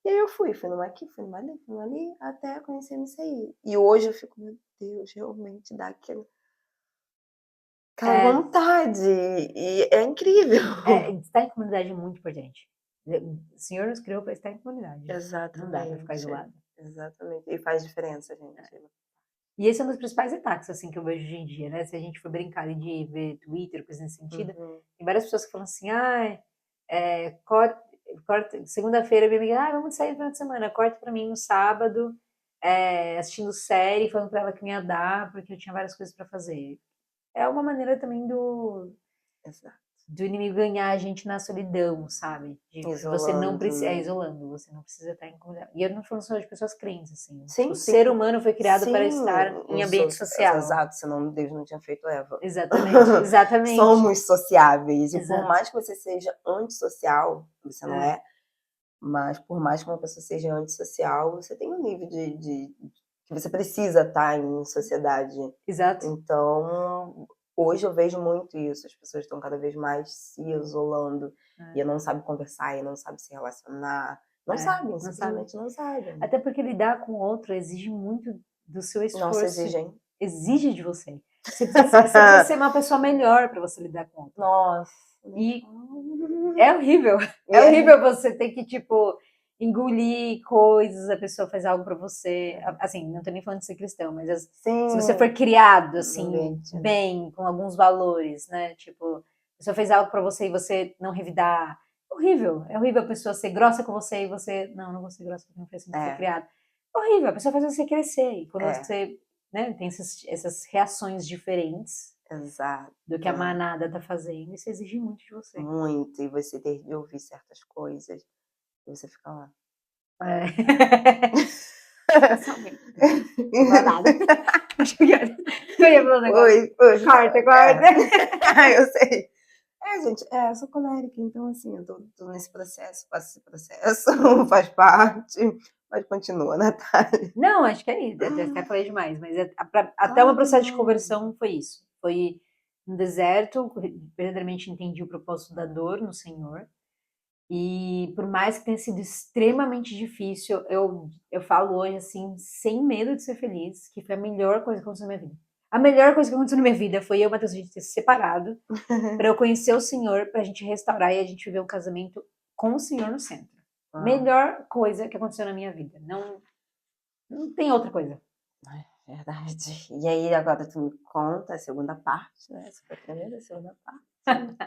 [SPEAKER 2] E aí eu fui numa aqui, fui numa ali, até conhecer isso aí. E hoje eu fico, meu Deus, realmente dá aquela vontade. E é incrível.
[SPEAKER 1] Estar em comunidade é muito importante. O Senhor nos criou para estar em comunidade.
[SPEAKER 2] Exatamente.
[SPEAKER 1] Não dá para ficar isolado.
[SPEAKER 2] Exatamente. E faz diferença, gente.
[SPEAKER 1] E esse é um dos principais ataques, assim, que eu vejo hoje em dia, né? Se a gente for brincar de ver Twitter, coisa nesse sentido, tem várias pessoas que falam assim, corta, segunda-feira, minha amiga, vamos sair no final de semana, corta pra mim no sábado, assistindo série, falando pra ela que não ia dar, porque eu tinha várias coisas pra fazer. É uma maneira também do inimigo ganhar a gente na solidão, sabe? Você não precisa, isolando, você não precisa estar em comunidade. E eu não falo só de pessoas crentes, assim.
[SPEAKER 2] Sim,
[SPEAKER 1] o ser humano foi criado para estar em ambiente social.
[SPEAKER 2] Exato, senão Deus não tinha feito Eva.
[SPEAKER 1] Exatamente.
[SPEAKER 2] Somos sociáveis. E por mais que você seja antissocial, você não é, mas por mais que uma pessoa seja antissocial, você tem um nível de que você precisa estar em sociedade.
[SPEAKER 1] Exato.
[SPEAKER 2] Então, hoje eu vejo muito isso. As pessoas estão cada vez mais se isolando. E não sabem conversar, e não sabem se relacionar. Não sabem, simplesmente não sabem.
[SPEAKER 1] Até porque lidar com o outro exige muito do seu esforço.
[SPEAKER 2] Nossa, exige.
[SPEAKER 1] Exige de você. Você precisa ser uma pessoa melhor para você lidar com o outro.
[SPEAKER 2] Nossa.
[SPEAKER 1] E é horrível. É horrível você ter que, tipo, engolir coisas, a pessoa faz algo pra você. Assim, não tô nem falando de ser cristão, mas se você for criado, assim, bem, com alguns valores, né? Tipo, a pessoa fez algo pra você e você não revidar. É horrível. É horrível a pessoa ser grossa com você e você. Não vou ser grossa porque não foi assim que foi criado. É horrível. A pessoa faz você crescer. E quando você tem essas reações diferentes.
[SPEAKER 2] Exato.
[SPEAKER 1] Do que a manada tá fazendo, isso exige muito de você.
[SPEAKER 2] Muito, e você ter de ouvir certas coisas, e você fica lá.
[SPEAKER 1] Não vai nada. Eu ia falar um negócio. Corta.
[SPEAKER 2] Eu sei. Gente, eu sou colérica, então assim, eu tô nesse processo, faço esse processo, faz parte, mas continua, Natália.
[SPEAKER 1] Não, acho que é isso, até falei demais, mas até o meu processo de conversão foi isso. Foi no deserto, verdadeiramente entendi o propósito da dor no Senhor, e por mais que tenha sido extremamente difícil, eu falo hoje assim, sem medo de ser feliz, que foi a melhor coisa que aconteceu na minha vida. A melhor coisa que aconteceu na minha vida foi eu e o Matheus, a gente ter se separado, para eu conhecer o Senhor, pra gente restaurar e a gente viver um casamento com o Senhor no centro. Melhor coisa que aconteceu na minha vida. Não tem outra coisa.
[SPEAKER 2] Verdade. E aí, agora tu me conta a segunda parte, né? Essa foi a primeira, a segunda parte.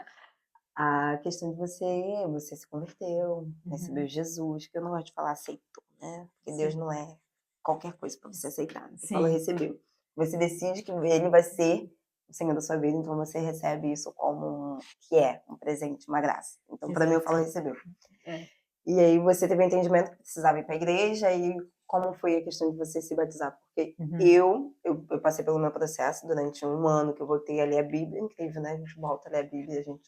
[SPEAKER 2] A questão de você se converteu, recebeu Jesus, que eu não gosto de falar aceitou, né? Porque Deus não é qualquer coisa para você aceitar. Você fala recebeu. Você decide que ele vai ser o Senhor da sua vida, então você recebe isso como um presente, uma graça. Então, para mim, eu falo recebeu. E aí você teve o entendimento que precisava ir para a igreja e como foi a questão de você se batizar, porque eu passei pelo meu processo durante 1 ano, que eu voltei a ler a Bíblia, incrível, né? A gente volta a ler a Bíblia, a gente...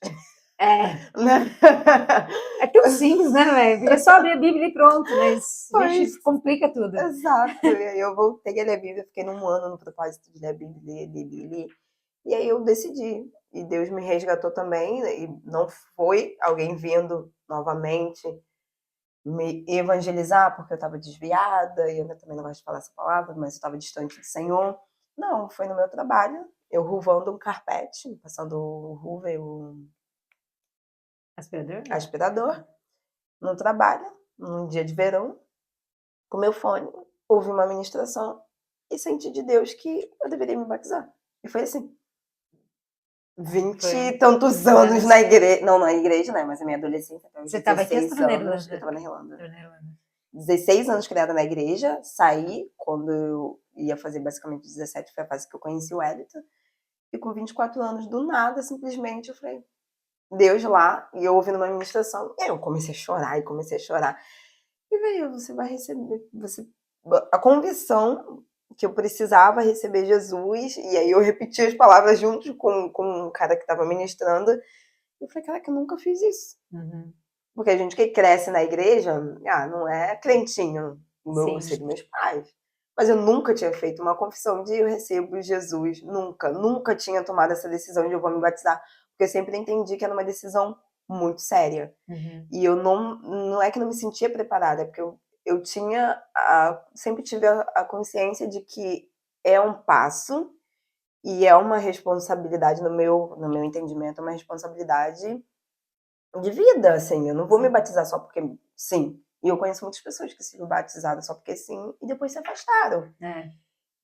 [SPEAKER 1] É tão simples, né, velho? Porque é só abrir a Bíblia e pronto, mas a gente complica tudo.
[SPEAKER 2] Exato. E aí eu voltei a ler a Bíblia, fiquei 1 ano no propósito de ler a Bíblia, ler. E aí eu decidi. E Deus me resgatou também, e não foi alguém vindo novamente me evangelizar, porque eu estava desviada, e eu também não gosto de falar essa palavra, mas eu estava distante do Senhor. Não, foi no meu trabalho, eu ruvando um carpete, passando o hoover, o aspirador, no trabalho, num dia de verão, com meu fone, ouvi uma ministração e senti de Deus que eu deveria me batizar. E foi assim. 20 e tantos anos na igreja. Não, na igreja, né? Mas a minha adolescência, até os
[SPEAKER 1] Você estava aqui ou
[SPEAKER 2] 16 anos, eu estava na Irlanda. 16 anos criada na igreja, saí quando eu ia fazer basicamente 17, foi a fase que eu conheci o Wellington. E com 24 anos, do nada, simplesmente, eu falei, Deus lá, e eu ouvindo uma ministração, e aí eu comecei a chorar. E veio, você vai receber, a convicção que eu precisava receber Jesus, e aí eu repeti as palavras junto com um cara que estava ministrando, e eu falei, cara, que eu nunca fiz isso. Porque a gente que cresce na igreja, não é crentinho, eu sei dos meus pais. Mas eu nunca tinha feito uma confissão de eu recebo Jesus, nunca tinha tomado essa decisão de eu vou me batizar, porque eu sempre entendi que era uma decisão muito séria. E eu não é que não me sentia preparada, é porque eu tinha, sempre tive a consciência de que é um passo e é uma responsabilidade, no meu entendimento, é uma responsabilidade de vida, assim, eu não vou me batizar só porque sim. E eu conheço muitas pessoas que se batizaram só porque sim e depois se afastaram.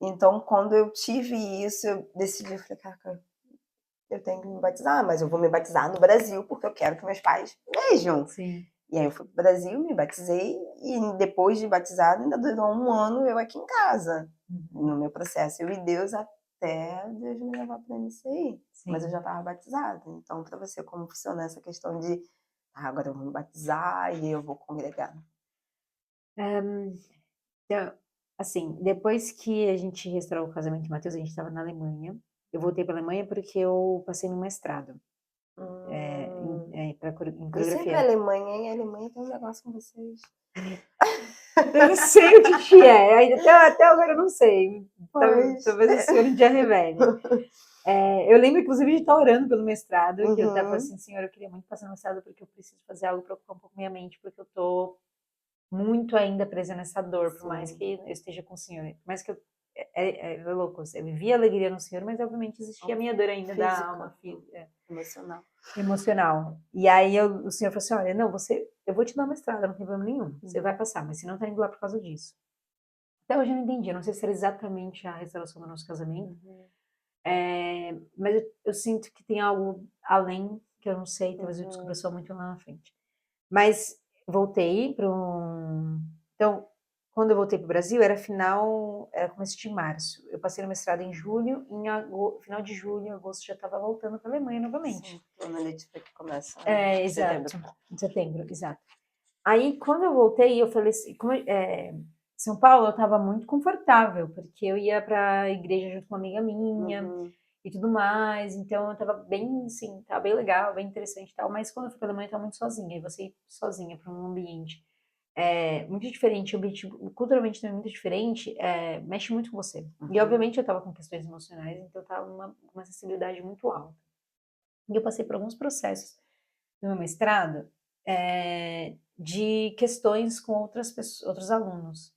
[SPEAKER 2] Então, quando eu tive isso, eu decidi, eu falei, cara, eu tenho que me batizar, mas eu vou me batizar no Brasil porque eu quero que meus pais vejam. E aí eu fui pro Brasil, me batizei e depois de batizada ainda durou 1 ano eu aqui em casa, no meu processo, eu e Deus até Deus me levar para MCI. Mas eu já estava batizada, então para você como funciona essa questão de agora eu vou me batizar e eu vou congregar?
[SPEAKER 1] Então, assim, depois que a gente restaurou o casamento de Matheus, a gente estava na Alemanha. Eu voltei para a Alemanha porque eu passei no mestrado em
[SPEAKER 2] E sempre a
[SPEAKER 1] coreografia.
[SPEAKER 2] Alemanha, hein? A Alemanha tem um negócio com vocês.
[SPEAKER 1] Eu não sei o que é, até agora eu não sei. Talvez o senhor um dia revele. Eu lembro, inclusive, de estar orando pelo mestrado, que eu estava assim, Senhor, eu queria muito passar no mestrado porque eu preciso fazer algo para ocupar um pouco minha mente, porque eu tô muito ainda presa nessa dor, por mais que eu esteja com o Senhor. Por mais que é louco, eu vivia alegria no Senhor, mas obviamente existia a minha dor ainda da alma, emocional. E aí o Senhor falou assim, olha, não, eu vou te dar uma estrada, não tem problema nenhum, você vai passar, mas você não tá indo lá por causa disso. Até hoje eu não entendi, eu não sei se era exatamente a restauração do nosso casamento, mas eu sinto que tem algo além, que eu não sei, talvez eu descubra só muito lá na frente. Mas voltei para Então, quando eu voltei para o Brasil, era começo de março. Eu passei no mestrado em julho, final de julho, agosto, já estava voltando para a Alemanha novamente.
[SPEAKER 2] O ano letivo que começa
[SPEAKER 1] em setembro, exato. Aí, quando eu voltei, eu falei assim, São Paulo, eu estava muito confortável, porque eu ia para a igreja junto com uma amiga minha e tudo mais, então eu estava bem, assim, tava bem legal, bem interessante e tal, mas quando eu fui para a Alemanha, eu estava muito sozinha, e você ir sozinha para um ambiente muito diferente, culturalmente também muito diferente, mexe muito com você. E, obviamente, eu estava com questões emocionais, então eu estava uma sensibilidade muito alta. E eu passei por alguns processos no meu mestrado de questões com outros alunos.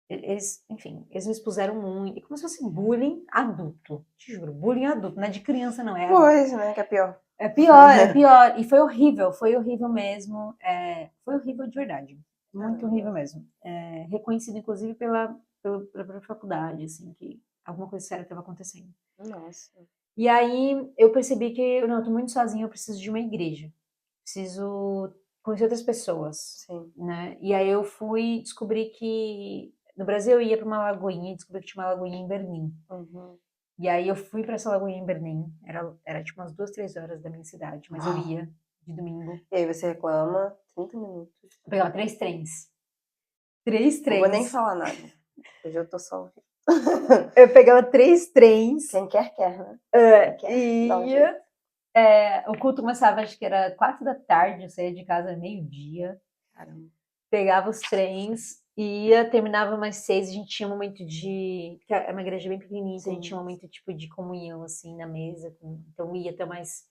[SPEAKER 1] Eles me expuseram muito, como se fosse bullying adulto, te juro, bullying adulto, não é de criança não,
[SPEAKER 2] Pois, né, que é pior.
[SPEAKER 1] É pior, e foi horrível mesmo, foi horrível de verdade, muito horrível mesmo. Reconhecido, inclusive, pela faculdade, assim, que alguma coisa séria estava acontecendo.
[SPEAKER 2] Nossa.
[SPEAKER 1] E aí eu percebi que, não, eu tô muito sozinha, eu preciso de uma igreja, preciso conhecer outras pessoas, né? E aí eu descobri que no Brasil eu ia para uma lagoinha, descobri que tinha uma lagoinha em Berlim. E aí eu fui para essa lagoinha em Berlim, era tipo umas 2, 3 horas da minha cidade, mas eu ia de domingo.
[SPEAKER 2] E aí você reclama 30 minutos.
[SPEAKER 1] Eu pegava 3 trens. 3
[SPEAKER 2] Não
[SPEAKER 1] trens.
[SPEAKER 2] vou nem falar nada. Hoje eu tô só ouvindo.
[SPEAKER 1] Eu pegava 3 trens.
[SPEAKER 2] Quem quer, né?
[SPEAKER 1] E o culto começava, acho que era 4 da tarde, eu saía de casa meio-dia.
[SPEAKER 2] Caramba.
[SPEAKER 1] Pegava os trens, ia, terminava umas 6, a gente tinha um momento de... Porque é uma igreja bem pequenininha, então a gente tinha um momento tipo de comunhão, assim, na mesa. Então ia até mais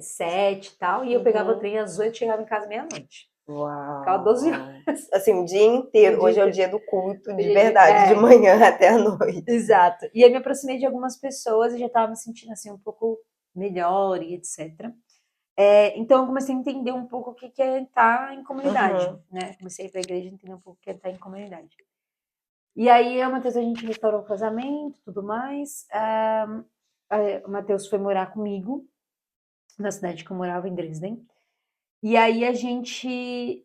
[SPEAKER 1] 7 e tal, e eu pegava o trem às 8 e chegava em casa meia-noite.
[SPEAKER 2] Uau!
[SPEAKER 1] Ficava 12 horas.
[SPEAKER 2] Assim, o dia inteiro.
[SPEAKER 1] O dia
[SPEAKER 2] Hoje é o
[SPEAKER 1] inteiro.
[SPEAKER 2] dia do culto, de verdade, de manhã até a noite.
[SPEAKER 1] Exato. E aí me aproximei de algumas pessoas e já estava me sentindo assim um pouco melhor e etc. Então eu comecei a entender um pouco o que é estar em comunidade, né? Comecei a ir para a igreja e entender um pouco o que é estar em comunidade. E aí o Matheus, a gente restaurou o casamento, tudo mais. O Matheus foi morar comigo na cidade que eu morava, em Dresden. E aí a gente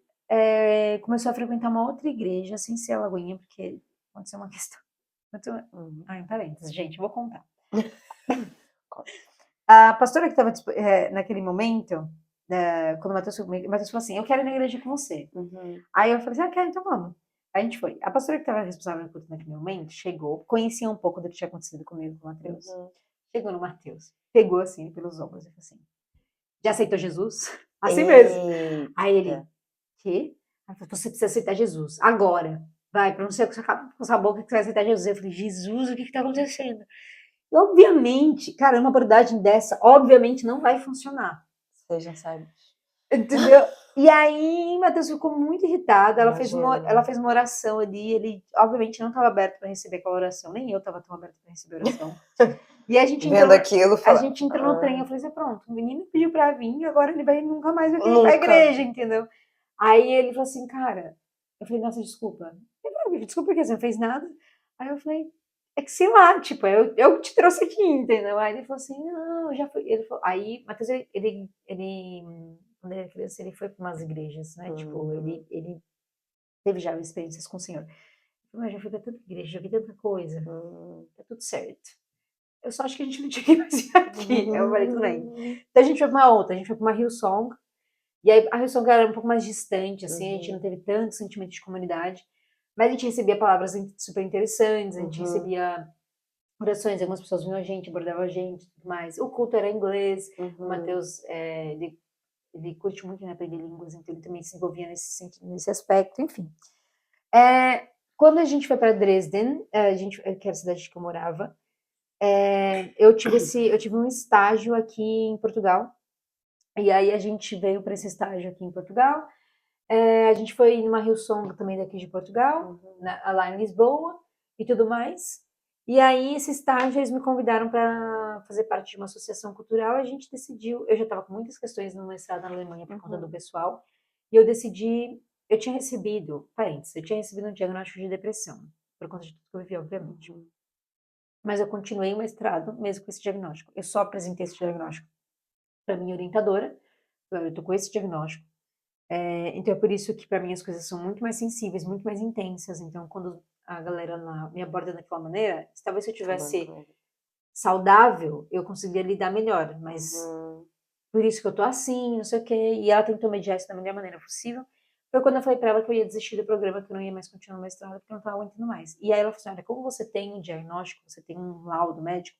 [SPEAKER 1] começou a frequentar uma outra igreja, sem ser a Lagoinha, porque aconteceu uma questão. Em parênteses, gente, vou contar. A pastora que estava naquele momento, quando o Matheus falou assim, eu quero ir na igreja com você. Aí eu falei assim, quero, então vamos. Aí a gente foi. A pastora que estava responsável no culto naquele momento chegou, conhecia um pouco do que tinha acontecido comigo com o Matheus. Chegou no Matheus, pegou assim pelos ombros e falou assim, já aceitou Jesus? Assim mesmo. Aí ele, quê? Você precisa aceitar Jesus, agora. Vai, pronuncia com essa boca que você vai aceitar Jesus. Eu falei, Jesus, o que está acontecendo? E, obviamente, cara, uma abordagem dessa, obviamente, não vai funcionar.
[SPEAKER 2] Sejam sábios.
[SPEAKER 1] Entendeu? E aí, Matheus ficou muito irritado. Ela fez uma oração ali. Ele, obviamente, não estava aberto para receber aquela oração. Nem eu estava tão aberto para receber a oração. E a gente entrou, a gente entrou no trem. Eu falei assim, pronto, o menino pediu para vir, agora ele vai nunca mais vai vir para a igreja, entendeu? Aí ele falou assim, cara, eu falei, nossa, desculpa. Desculpa porque você não fez nada. Aí eu falei, é que sei lá, tipo, eu te trouxe aqui, entendeu? Aí ele falou assim, não, já fui. Ele falou, aí, Matheus, ele quando ele era criança, ele foi para umas igrejas, né? Tipo, ele teve já experiências com o Senhor. Mas já fui para tanta igreja, já vi tanta coisa, tá tudo certo. Eu só acho que a gente não tinha que mais vir aqui. Eu falei, tudo bem. Então a gente foi para uma outra, a gente foi para uma Hillsong. E aí a Hillsong era um pouco mais distante, assim, a gente não teve tanto sentimento de comunidade. Mas a gente recebia palavras super interessantes, a gente recebia orações, algumas pessoas vinham a gente, abordavam a gente e tudo mais. O culto era em inglês, o Matheus, ele curte muito, né, aprender línguas, então ele também se envolvia nesse aspecto, enfim. Quando a gente foi para Dresden, que era a cidade que eu morava, eu tive um estágio aqui em Portugal, e aí a gente veio para esse estágio aqui em Portugal. A gente foi numa Hillsong também daqui de Portugal, lá em Lisboa e tudo mais. E aí, esse estágio, eles me convidaram para fazer parte de uma associação cultural. A gente decidiu, eu já estava com muitas questões no mestrado na Alemanha por conta do pessoal, e eu decidi, eu tinha recebido um diagnóstico de depressão, por conta de tudo que eu vivi, obviamente. Mas eu continuei o mestrado, mesmo com esse diagnóstico. Eu só apresentei esse diagnóstico para minha orientadora, eu estou com esse diagnóstico. Então é por isso que para mim as coisas são muito mais sensíveis, muito mais intensas. Então quando a galera lá me aborda daquela maneira, talvez se eu tivesse saudável, eu conseguiria lidar melhor, mas por isso que eu tô assim, não sei o quê. E ela tentou mediar isso da melhor maneira possível. Foi quando eu falei para ela que eu ia desistir do programa, que eu não ia mais continuar no mestrado, porque eu não estava aguentando mais. E aí ela falou assim, olha, como você tem um diagnóstico, você tem um laudo médico,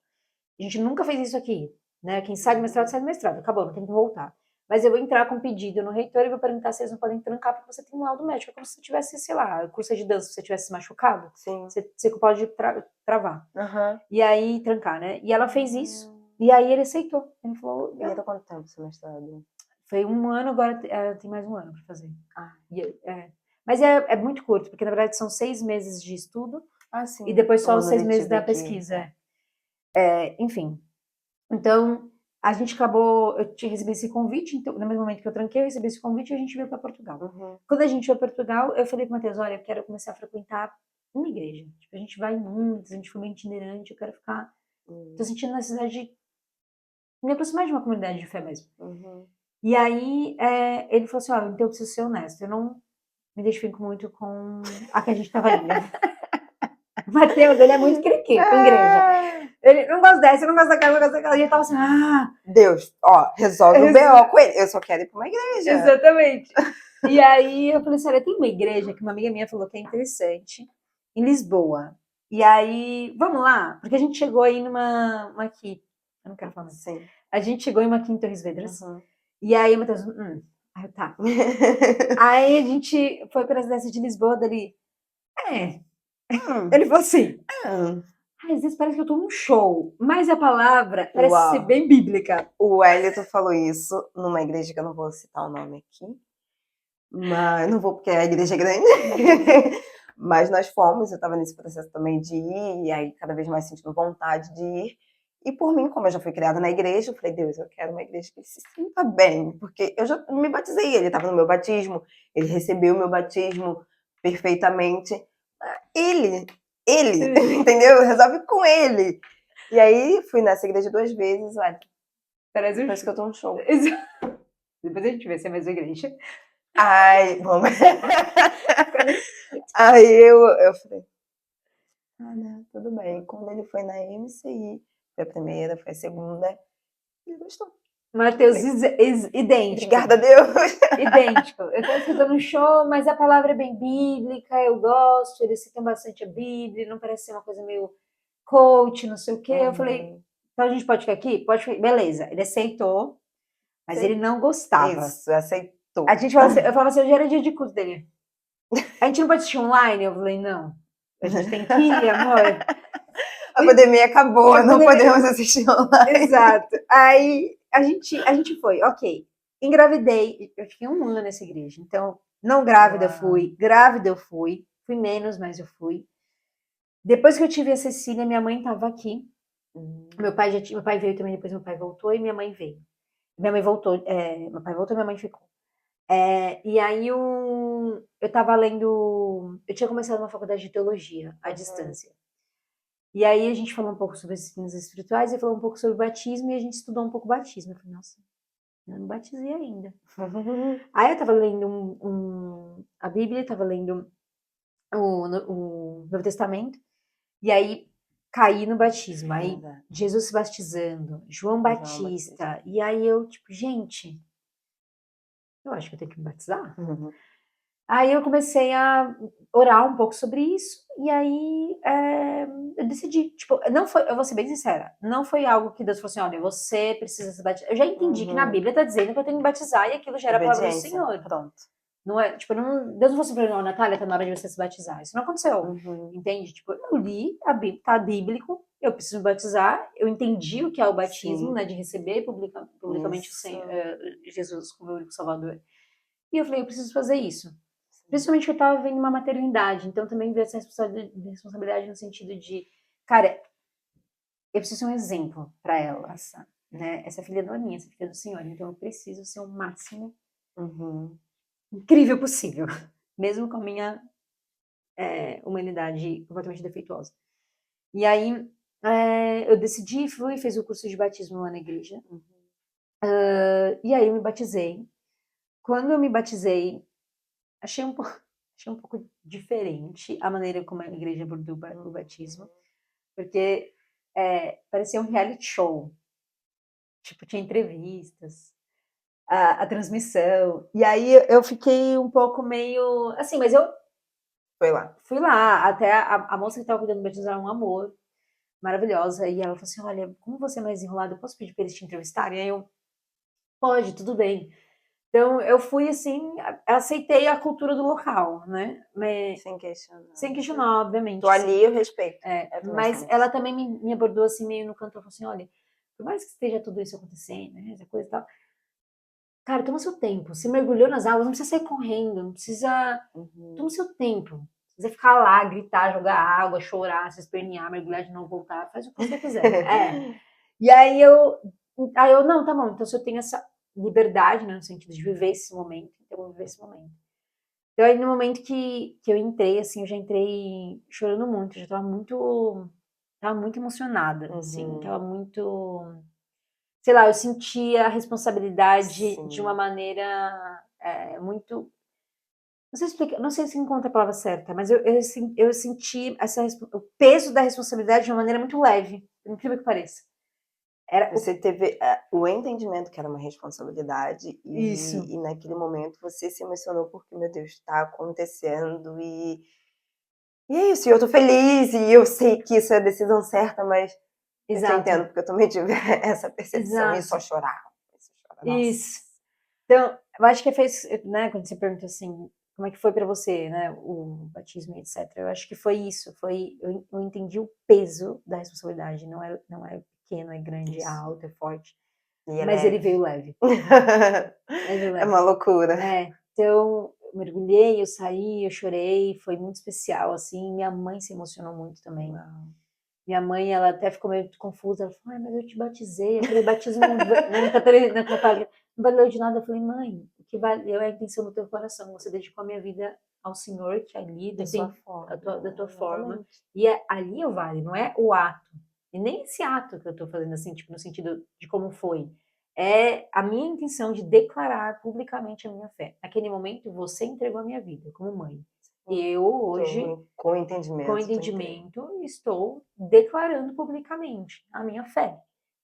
[SPEAKER 1] a gente nunca fez isso aqui, né? Quem sai do mestrado, acabou, não tem que voltar. Mas eu vou entrar com um pedido no reitor e vou perguntar se eles não podem trancar porque você tem um laudo médico. É como se você tivesse, sei lá, curso de dança, se você tivesse se machucado, você pode travar. E aí, trancar, né? E ela fez isso, e aí ele aceitou. Ele falou...
[SPEAKER 2] E ainda quanto tempo esse mestrado?
[SPEAKER 1] Foi 1 ano, agora tem mais 1 ano para fazer. Mas é muito curto, porque na verdade são 6 meses de estudo, e depois só os 6 meses da pesquisa. Enfim. Então, a gente acabou, eu recebi esse convite, então, no mesmo momento que eu tranquei, eu recebi esse convite e a gente veio para Portugal. Quando a gente veio para Portugal, eu falei para o Matheus, olha, eu quero começar a frequentar uma igreja. Tipo, a gente vai em muitas, a gente foi meio itinerante, eu quero ficar... Tô sentindo necessidade de me aproximar de uma comunidade de fé mesmo. E aí, ele falou assim, então eu preciso ser honesto, eu não me identifico muito com a que a gente tava indo. O Matheus, ele é muito criqui com a igreja. Ele não gosta dessa, não gosta daquela, não gosta daquela. E eu tava assim,
[SPEAKER 2] Deus, resolve o B.O. com ele. Eu só quero ir pra uma igreja.
[SPEAKER 1] Exatamente. E aí eu falei assim, olha, tem uma igreja que uma amiga minha falou que é interessante, em Lisboa. E aí, vamos lá? Porque a gente chegou aí uma aqui. Eu não quero falar mais.
[SPEAKER 2] Sim.
[SPEAKER 1] A gente chegou em uma aqui em Torres Vedras.
[SPEAKER 2] Uhum.
[SPEAKER 1] E aí o Matheus, aí eu, tá. Aí a gente foi para a residência de Lisboa, dali. Ele falou assim, às vezes parece que eu tô num show, mas a palavra parece ser bem bíblica.
[SPEAKER 2] O Wellington falou isso numa igreja que eu não vou citar o nome aqui, mas não vou porque a igreja é grande. Mas nós fomos, eu estava nesse processo também de ir, e aí cada vez mais sentindo vontade de ir. E por mim, como eu já fui criada na igreja, eu falei, Deus, eu quero uma igreja que ele se sinta bem, porque eu já me batizei, ele estava no meu batismo, ele recebeu o meu batismo perfeitamente. Ele, entendeu? Resolve com ele. E aí fui nessa igreja 2 vezes, olha, parece que eu tô num show.
[SPEAKER 1] Depois a gente vê se é a mesma igreja.
[SPEAKER 2] Ai, vamos. Aí eu falei, né, tudo bem. Quando ele foi na MCI, foi a primeira, foi a segunda, ele gostou.
[SPEAKER 1] Matheus, idêntico.
[SPEAKER 2] Obrigada a Deus.
[SPEAKER 1] Idêntico. Eu tô escutando um show, mas a palavra é bem bíblica, eu gosto, eles citam bastante a Bíblia, não parece ser uma coisa meio coach, não sei o quê. Eu falei, então a gente pode ficar aqui? Pode ficar. Beleza. Ele aceitou, mas ele não gostava.
[SPEAKER 2] Isso, aceitou.
[SPEAKER 1] A gente falava assim, eu falava assim, hoje era dia de culto dele. A gente não pode assistir online? Eu falei, não. A gente tem que ir, amor.
[SPEAKER 2] A pandemia acabou, não podemos assistir online.
[SPEAKER 1] Exato. Aí a gente foi, ok. Engravidei, eu fiquei 1 ano nessa igreja. Então, não grávida eu fui, grávida eu fui menos, mas eu fui. Depois que eu tive a Cecília, minha mãe estava aqui. Meu pai veio também, depois meu pai voltou e minha mãe veio. Minha mãe voltou, meu pai voltou e minha mãe ficou. E aí eu estava lendo, eu tinha começado uma faculdade de teologia à distância. E aí a gente falou um pouco sobre as disciplinas espirituais e falou um pouco sobre o batismo e a gente estudou um pouco o batismo. Eu falei, nossa, eu não batizei ainda. Aí eu tava lendo a Bíblia, tava lendo o Novo Testamento, e aí caí no batismo. Aí Jesus se batizando, João Batista, e aí eu, tipo, gente, eu acho que eu tenho que me batizar. Aí eu comecei a orar um pouco sobre isso, e aí eu decidi, tipo, não foi, eu vou ser bem sincera, não foi algo que Deus falou assim, olha, você precisa se batizar. Eu já entendi que na Bíblia tá dizendo que eu tenho que me batizar, e aquilo já era a palavra do Senhor.
[SPEAKER 2] Pronto.
[SPEAKER 1] Não é, tipo, Deus não falou assim pra mim, não, Natália, tá na hora de você se batizar. Isso não aconteceu, entende? Tipo, eu li, tá bíblico, eu preciso me batizar, eu entendi o que é o batismo, né, de receber publicamente Jesus como meu único salvador. E eu falei, eu preciso fazer isso. Principalmente que eu tava vivendo uma maternidade, então também veio essa responsabilidade no sentido de, cara, eu preciso ser um exemplo para ela, né? Essa filha não é minha, essa filha é do Senhor, então eu preciso ser o máximo incrível possível, mesmo com a minha humanidade completamente defeituosa. E aí eu decidi, fiz o curso de batismo lá na igreja, e aí eu me batizei. Quando eu me batizei, achei um pouco diferente a maneira como a igreja abordou o batismo, porque parecia um reality show. Tipo, tinha entrevistas, a transmissão. E aí eu fiquei um pouco meio. Assim, mas eu. Fui lá. Até a moça que estava cuidando do batismo era um amor, maravilhosa. E ela falou assim: olha, como você é mais enrolada, eu posso pedir para eles te entrevistarem? E aí eu. Pode, tudo bem. Então, eu fui assim, aceitei a cultura do local, né? Sem questionar, obviamente.
[SPEAKER 2] Tô ali, eu respeito.
[SPEAKER 1] Mas ela também me abordou assim, meio no canto, ela falou assim, olha, por mais que esteja tudo isso acontecendo, né, essa coisa e tal, cara, toma seu tempo. Você mergulhou nas águas, não precisa sair correndo, não precisa... Toma seu tempo. Não precisa ficar lá, gritar, jogar água, chorar, se espernear, mergulhar de novo, voltar, faz o que você quiser. E aí eu, não, tá bom, então se eu tenho essa liberdade, né, no sentido de viver esse momento, então eu vou viver esse momento. Então aí no momento que eu entrei, assim, eu já entrei chorando muito, eu já tava muito emocionada, assim, tava muito, sei lá, eu sentia a responsabilidade de uma maneira muito, não sei se encontra a palavra certa, mas eu senti o peso da responsabilidade de uma maneira muito leve, por incrível que pareça.
[SPEAKER 2] Você teve o entendimento que era uma responsabilidade
[SPEAKER 1] Isso.
[SPEAKER 2] e naquele momento você se emocionou porque, meu Deus, está acontecendo e é isso, e eu tô feliz e eu sei que isso é a decisão certa, mas eu te
[SPEAKER 1] Exato,
[SPEAKER 2] entendo, porque eu também tive essa percepção e só
[SPEAKER 1] exato.
[SPEAKER 2] chorar. Só chorar, nossa.
[SPEAKER 1] Isso. Então, eu acho que fez, né, quando você pergunta assim, como é que foi para você, né, o batismo e etc. Eu acho que foi isso, eu entendi o peso da responsabilidade, não é pequeno, é grande, é
[SPEAKER 2] Isso.
[SPEAKER 1] alto, é forte,
[SPEAKER 2] E é
[SPEAKER 1] mas ele
[SPEAKER 2] leve.
[SPEAKER 1] veio leve, ele veio
[SPEAKER 2] É
[SPEAKER 1] leve.
[SPEAKER 2] uma loucura.
[SPEAKER 1] Então, eu mergulhei, eu saí, eu chorei, foi muito especial, assim, minha mãe se emocionou muito também.
[SPEAKER 2] Uau.
[SPEAKER 1] Minha mãe, ela até ficou meio confusa, ela falou, ai, mas eu te batizei, aquele batismo na católica, não valeu de nada. Eu falei, mãe, o que valeu é a intenção do teu coração, você dedicou a minha vida ao Senhor, que ali,
[SPEAKER 2] Da sua forma.
[SPEAKER 1] da tua forma,
[SPEAKER 2] Exatamente.
[SPEAKER 1] e ali eu vale, não é o ato, e nem esse ato que eu tô fazendo assim, tipo, no sentido de como foi, é a minha intenção de declarar publicamente a minha fé. Naquele momento, você entregou a minha vida como mãe. Eu, hoje,
[SPEAKER 2] Com
[SPEAKER 1] com
[SPEAKER 2] entendimento, tô entendendo.
[SPEAKER 1] entendimento, estou declarando publicamente a minha fé,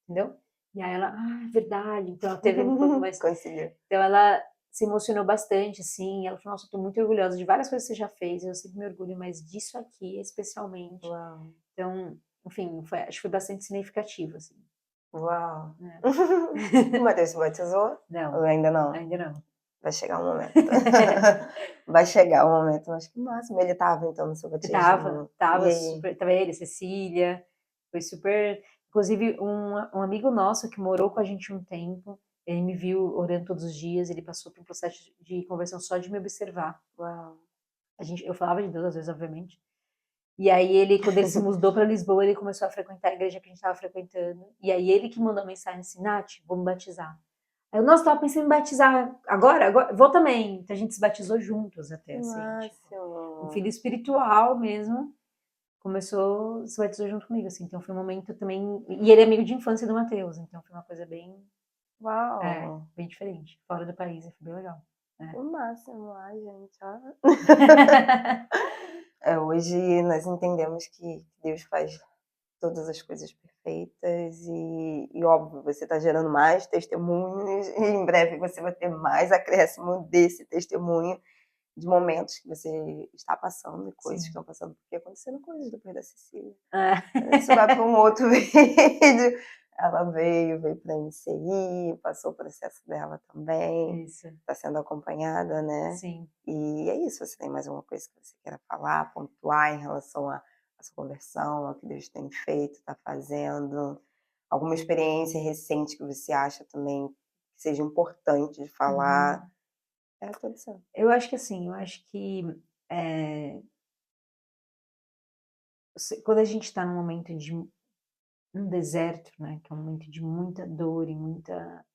[SPEAKER 1] entendeu? E aí ela, ah, é verdade, então ela teve um pouco mais,
[SPEAKER 2] Conseguiu.
[SPEAKER 1] então ela se emocionou bastante, assim, ela falou, nossa, eu tô muito orgulhosa de várias coisas que você já fez, eu sempre me orgulho, mas disso aqui, especialmente.
[SPEAKER 2] Uau.
[SPEAKER 1] Então, enfim, acho que foi bastante significativo, assim.
[SPEAKER 2] Uau.
[SPEAKER 1] Né?
[SPEAKER 2] O Matheus se batizou? Ou
[SPEAKER 1] Não,
[SPEAKER 2] ainda não?
[SPEAKER 1] ainda não.
[SPEAKER 2] Vai chegar um momento. Vai chegar o momento, mas que máximo. Ele estava então no seu batismo. E
[SPEAKER 1] Tava
[SPEAKER 2] aí?
[SPEAKER 1] super, tava ele, Cecília, foi super, inclusive um amigo nosso que morou com a gente um tempo, ele me viu orando todos os dias, ele passou por um processo de conversão só de me observar.
[SPEAKER 2] Uau.
[SPEAKER 1] Eu falava de Deus às vezes, obviamente. E aí ele, quando ele se mudou para Lisboa, ele começou a frequentar a igreja que a gente estava frequentando. E aí ele que mandou mensagem assim, Nath, vou me batizar. Aí eu, nossa, tava pensando em batizar agora, vou também. Então a gente se batizou juntos até,
[SPEAKER 2] Que
[SPEAKER 1] assim, tipo, um
[SPEAKER 2] máximo.
[SPEAKER 1] filho espiritual mesmo, começou, se batizou junto comigo, assim. Então foi um momento também, e ele é amigo de infância do Matheus, então foi uma coisa
[SPEAKER 2] Uau.
[SPEAKER 1] bem diferente. Fora do país, foi bem legal.
[SPEAKER 2] Que máximo. Ai, gente, ó. Hoje nós entendemos que Deus faz todas as coisas perfeitas e óbvio, você está gerando mais testemunhos e em breve você vai ter mais acréscimo desse testemunho de momentos que você está passando e coisas que
[SPEAKER 1] Sim.
[SPEAKER 2] estão passando, porque aconteceram coisas depois da Cecília.
[SPEAKER 1] Ah,
[SPEAKER 2] Isso vai para um outro vídeo. Ela veio para a MCI, passou o processo dela também,
[SPEAKER 1] isso,
[SPEAKER 2] está sendo acompanhada, né?
[SPEAKER 1] sim.
[SPEAKER 2] E é isso, você tem mais alguma coisa que você queira falar, pontuar em relação à sua conversão, ao que Deus tem feito, está fazendo? Alguma experiência recente que você acha também que seja importante de falar?
[SPEAKER 1] Uhum.
[SPEAKER 2] É tudo certo.
[SPEAKER 1] Eu acho que assim, eu acho que é, quando a gente está num momento de um deserto, né, que é um momento de muita dor e muita,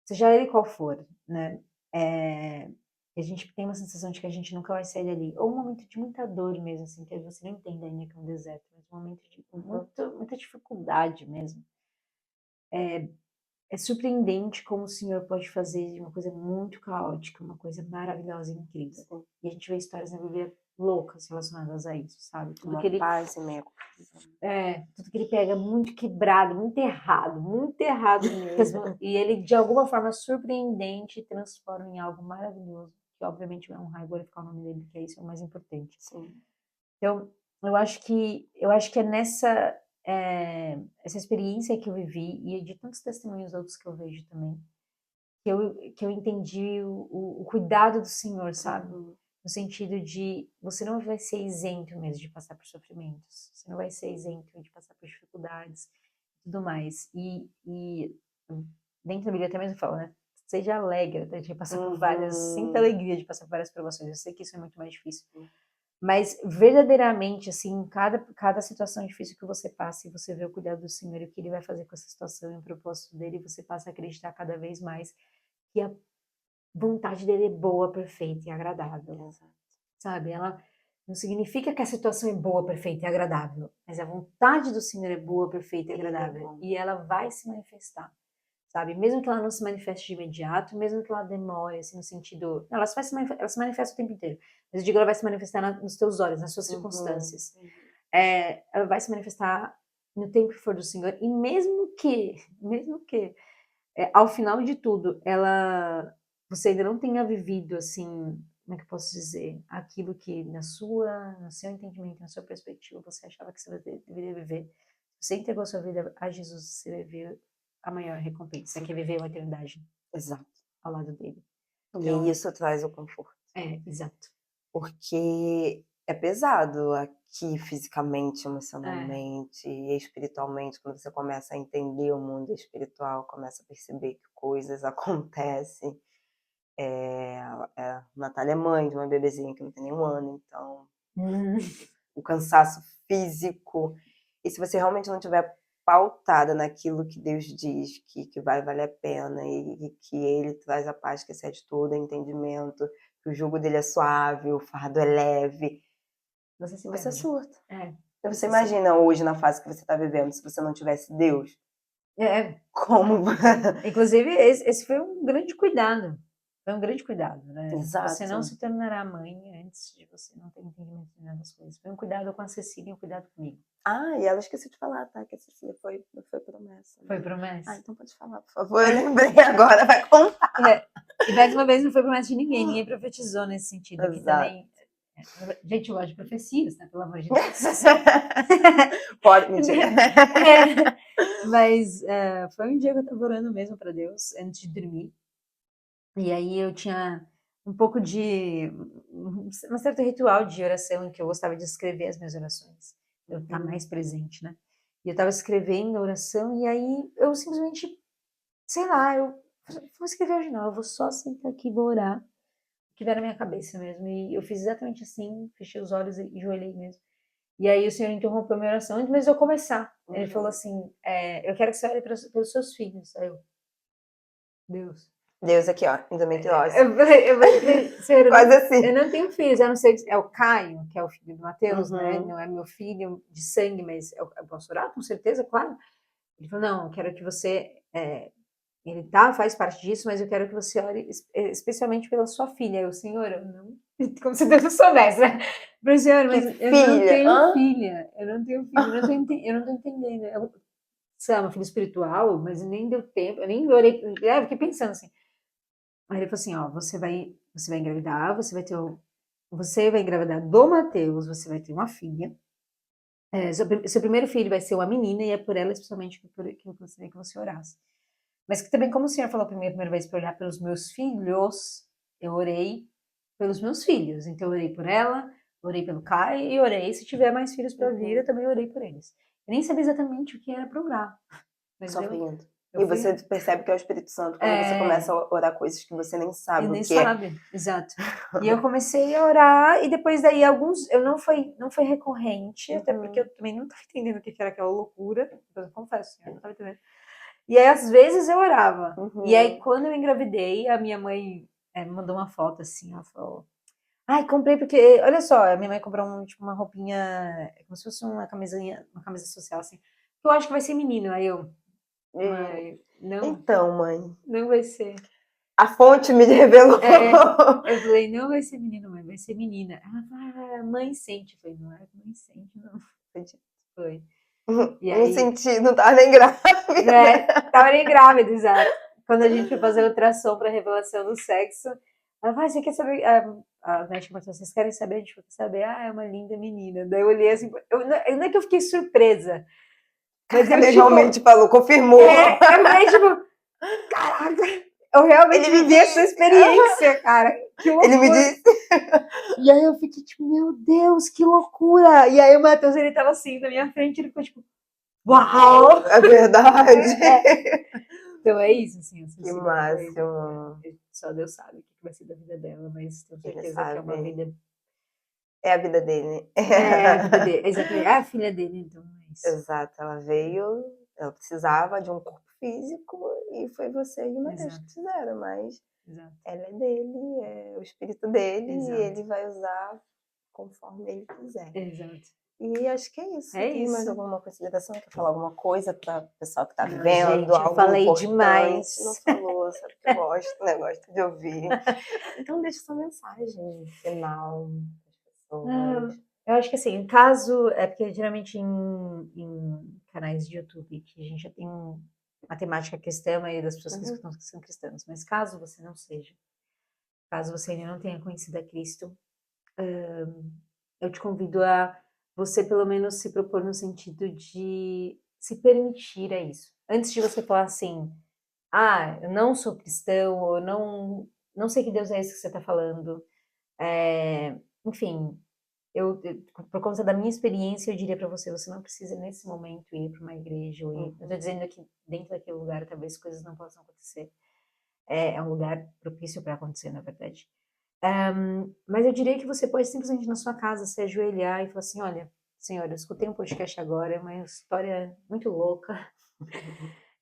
[SPEAKER 1] seja ele qual for, né, a gente tem uma sensação de que a gente nunca vai sair dali, ou um momento de muita dor mesmo, assim, que você não entende ainda que é um deserto, mas um momento de muita dificuldade mesmo. É surpreendente como o Senhor pode fazer de uma coisa muito caótica, uma coisa maravilhosa e incrível.
[SPEAKER 2] Sim.
[SPEAKER 1] E a gente vê histórias na Bíblia loucas relacionadas a isso, sabe?
[SPEAKER 2] Uma paz e meia confusão.
[SPEAKER 1] Tudo que ele pega muito quebrado, muito errado mesmo, e ele de alguma forma surpreendente transforma em algo maravilhoso, que obviamente vai honrar e glorificar o nome dele, que é isso, é o mais importante.
[SPEAKER 2] Sim.
[SPEAKER 1] Então, eu acho que é nessa essa experiência que eu vivi e de tantos testemunhos outros que eu vejo também, que eu entendi o cuidado do Senhor, sabe?
[SPEAKER 2] Uhum.
[SPEAKER 1] No sentido de você não vai ser isento mesmo de passar por sofrimentos, você não vai ser isento de passar por dificuldades e tudo mais. E dentro da Bíblia até mesmo fala, né? Seja alegre até de passar por várias, sinta alegria de passar por várias provações. Eu sei que isso é muito mais difícil. Mas verdadeiramente, assim, cada situação difícil que você passa e você vê o cuidado do Senhor e o que Ele vai fazer com essa situação e o propósito dele, você passa a acreditar cada vez mais que a vontade dele é boa, perfeita e agradável,
[SPEAKER 2] Exato.
[SPEAKER 1] sabe? Ela não significa que a situação é boa, perfeita e agradável, mas a vontade do Senhor é boa, perfeita e
[SPEAKER 2] Ele é
[SPEAKER 1] agradável.
[SPEAKER 2] bom.
[SPEAKER 1] E ela vai se manifestar, sabe? Mesmo que ela não se manifeste de imediato, mesmo que ela demore, assim, no sentido... Não, ela se manifesta o tempo inteiro. Mas eu digo, ela vai se manifestar nos teus olhos, nas suas
[SPEAKER 2] Uhum.
[SPEAKER 1] circunstâncias. Ela vai se manifestar no tempo que for do Senhor, e mesmo que ao final de tudo, você ainda não tenha vivido, assim, como é que eu posso dizer, aquilo que no seu entendimento, na sua perspectiva, você achava que você deveria viver. Você entregou a sua vida a Jesus, você vai ver a maior recompensa, que é viver uma eternidade
[SPEAKER 2] Exato.
[SPEAKER 1] ao lado dele.
[SPEAKER 2] E isso traz o conforto.
[SPEAKER 1] Exato.
[SPEAKER 2] Porque é pesado aqui fisicamente, emocionalmente e espiritualmente, quando você começa a entender o mundo espiritual, começa a perceber que coisas acontecem. Natália é mãe de uma bebezinha que não tem nem 1 ano, então o cansaço físico. E se você realmente não tiver pautada naquilo que Deus diz que vai valer a pena e que Ele traz a paz que excede todo entendimento, que o jugo dele é suave, o fardo é leve, você surta. Você imagina hoje, na fase que você está vivendo, se você não tivesse Deus? Como?
[SPEAKER 1] Inclusive, esse foi um grande cuidado. Foi um grande cuidado, né?
[SPEAKER 2] Exato.
[SPEAKER 1] Você não se tornará mãe antes de você não ter entendimento das coisas. Foi um cuidado com a Cecília e um cuidado comigo.
[SPEAKER 2] E ela esqueci de falar, tá? Que a Cecília foi promessa.
[SPEAKER 1] Foi promessa?
[SPEAKER 2] Então pode falar, por favor. Eu lembrei agora, vai contar.
[SPEAKER 1] E mais uma vez não foi promessa de ninguém. Ninguém profetizou nesse sentido. Aqui também. Gente, eu gosto de profecias, tá? Pelo amor de Deus.
[SPEAKER 2] Pode, mentira.
[SPEAKER 1] Mas foi um dia que eu estava orando mesmo para Deus, antes de dormir. E aí eu tinha um pouco de um certo ritual de oração, em que eu gostava de escrever as minhas orações. Eu estar mais presente, né? E eu estava escrevendo a oração, e aí eu simplesmente, sei lá, eu vou escrever hoje não, eu vou só sentar aqui e vou orar, o que vier na minha cabeça mesmo. E eu fiz exatamente assim, fechei os olhos e joelhei mesmo. E aí o Senhor interrompeu a minha oração antes mesmo de eu começar. Ele falou assim, eu quero que você ore pelos seus filhos. Aí eu, Deus
[SPEAKER 2] aqui, ó, endometriose.
[SPEAKER 1] Eu falei, Senhor,
[SPEAKER 2] quase assim.
[SPEAKER 1] Eu não tenho filhos, eu não sei, é o Caio, que é o filho do Mateus, né? Não é meu filho de sangue, mas eu posso orar, com certeza, claro. Ele falou, não, eu quero que você, ele faz parte disso, mas eu quero que você ore especialmente pela sua filha. Eu, Senhor, eu não, como se Deus não soubesse, né? Eu falei, Senhor, mas eu não tenho filha, eu não tô entendendo. Sabe, uma filha espiritual, mas nem deu tempo, eu nem orei, eu fiquei pensando assim. Aí ele falou assim, ó, você vai engravidar, você vai engravidar do Mateus, você vai ter uma filha. Seu primeiro filho vai ser uma menina, e é por ela especialmente que eu gostaria que você orasse. Mas que também, como o Senhor falou primeira vez para orar pelos meus filhos, eu orei pelos meus filhos. Então eu orei por ela, orei pelo Caio, e orei, se tiver mais filhos para vir, eu também orei por eles. Eu nem sabia exatamente o que era para orar. Mas
[SPEAKER 2] só indo. E você percebe que é o Espírito Santo quando você começa a orar coisas que você nem sabe o que é.
[SPEAKER 1] Exato. E eu comecei a orar, e depois daí não foi recorrente, até porque eu também não estava entendendo o que era aquela loucura, eu confesso, eu não estava entendendo. E aí, às vezes, eu orava. E aí, quando eu engravidei, a minha mãe me mandou uma foto, assim, ela falou, comprei porque, olha só, a minha mãe comprou uma roupinha, como se fosse uma camisa social, assim, que eu acho que vai ser menino. Aí eu, mãe, não.
[SPEAKER 2] Então, mãe.
[SPEAKER 1] Não vai ser.
[SPEAKER 2] A fonte me revelou.
[SPEAKER 1] Eu falei, não vai ser menino, mãe, vai ser menina. Ela falou, mãe sente. Eu falei, não é mãe sente, não. Foi.
[SPEAKER 2] E aí, não senti, não tava nem grávida.
[SPEAKER 1] Tava nem grávida, exato. Quando a gente foi fazer ultrassom pra revelação do sexo, ela falou, você quer saber? A médica perguntou, vocês querem saber? A gente foi saber, é uma linda menina. Daí eu olhei assim, não é que eu fiquei surpresa.
[SPEAKER 2] Mas ele realmente falou, confirmou.
[SPEAKER 1] Eu falei, caraca, eu realmente vivi essa experiência, cara. Que loucura.
[SPEAKER 2] Ele me disse.
[SPEAKER 1] E aí eu fiquei tipo, meu Deus, que loucura. E aí o Matheus, ele tava assim na minha frente, ele ficou tipo, uau!
[SPEAKER 2] É verdade.
[SPEAKER 1] Então é isso, assim.
[SPEAKER 2] Que máximo.
[SPEAKER 1] Só Deus sabe o que vai ser da vida dela, mas tenho certeza que é uma vida...
[SPEAKER 2] É a vida dele.
[SPEAKER 1] É a vida dele, exatamente. É a filha dele, então é isso.
[SPEAKER 2] Exato, ela veio, ela precisava de um corpo físico e foi você e o Mateus que fizeram, mas ela é dele, é o espírito dele e ele vai usar conforme ele quiser.
[SPEAKER 1] Exato.
[SPEAKER 2] E acho que é isso. Tem mais alguma consideração? Quer falar alguma coisa para o pessoal que está vendo?
[SPEAKER 1] Gente, eu falei importante? Demais.
[SPEAKER 2] Não falou, sabe que eu gosto, né? Gosto de ouvir. Então deixa sua mensagem final para as pessoas.
[SPEAKER 1] Eu acho que assim, caso. É porque geralmente em canais de YouTube que a gente já tem uma temática cristã, a maioria das pessoas que
[SPEAKER 2] Uhum.
[SPEAKER 1] escutam são cristãs, mas caso você não seja, caso você ainda não tenha conhecido a Cristo, eu te convido a você pelo menos se propor no sentido de se permitir a isso. Antes de você falar assim, eu não sou cristão, ou não sei que Deus é esse que você está falando. Enfim, por conta da minha experiência, eu diria para você, você não precisa nesse momento ir para uma igreja, ou ir. Eu estou dizendo que dentro daquele lugar talvez coisas não possam acontecer. É um lugar propício para acontecer, na verdade. Mas eu diria que você pode simplesmente na sua casa se ajoelhar e falar assim, olha, senhora, eu escutei um podcast agora, é uma história muito louca,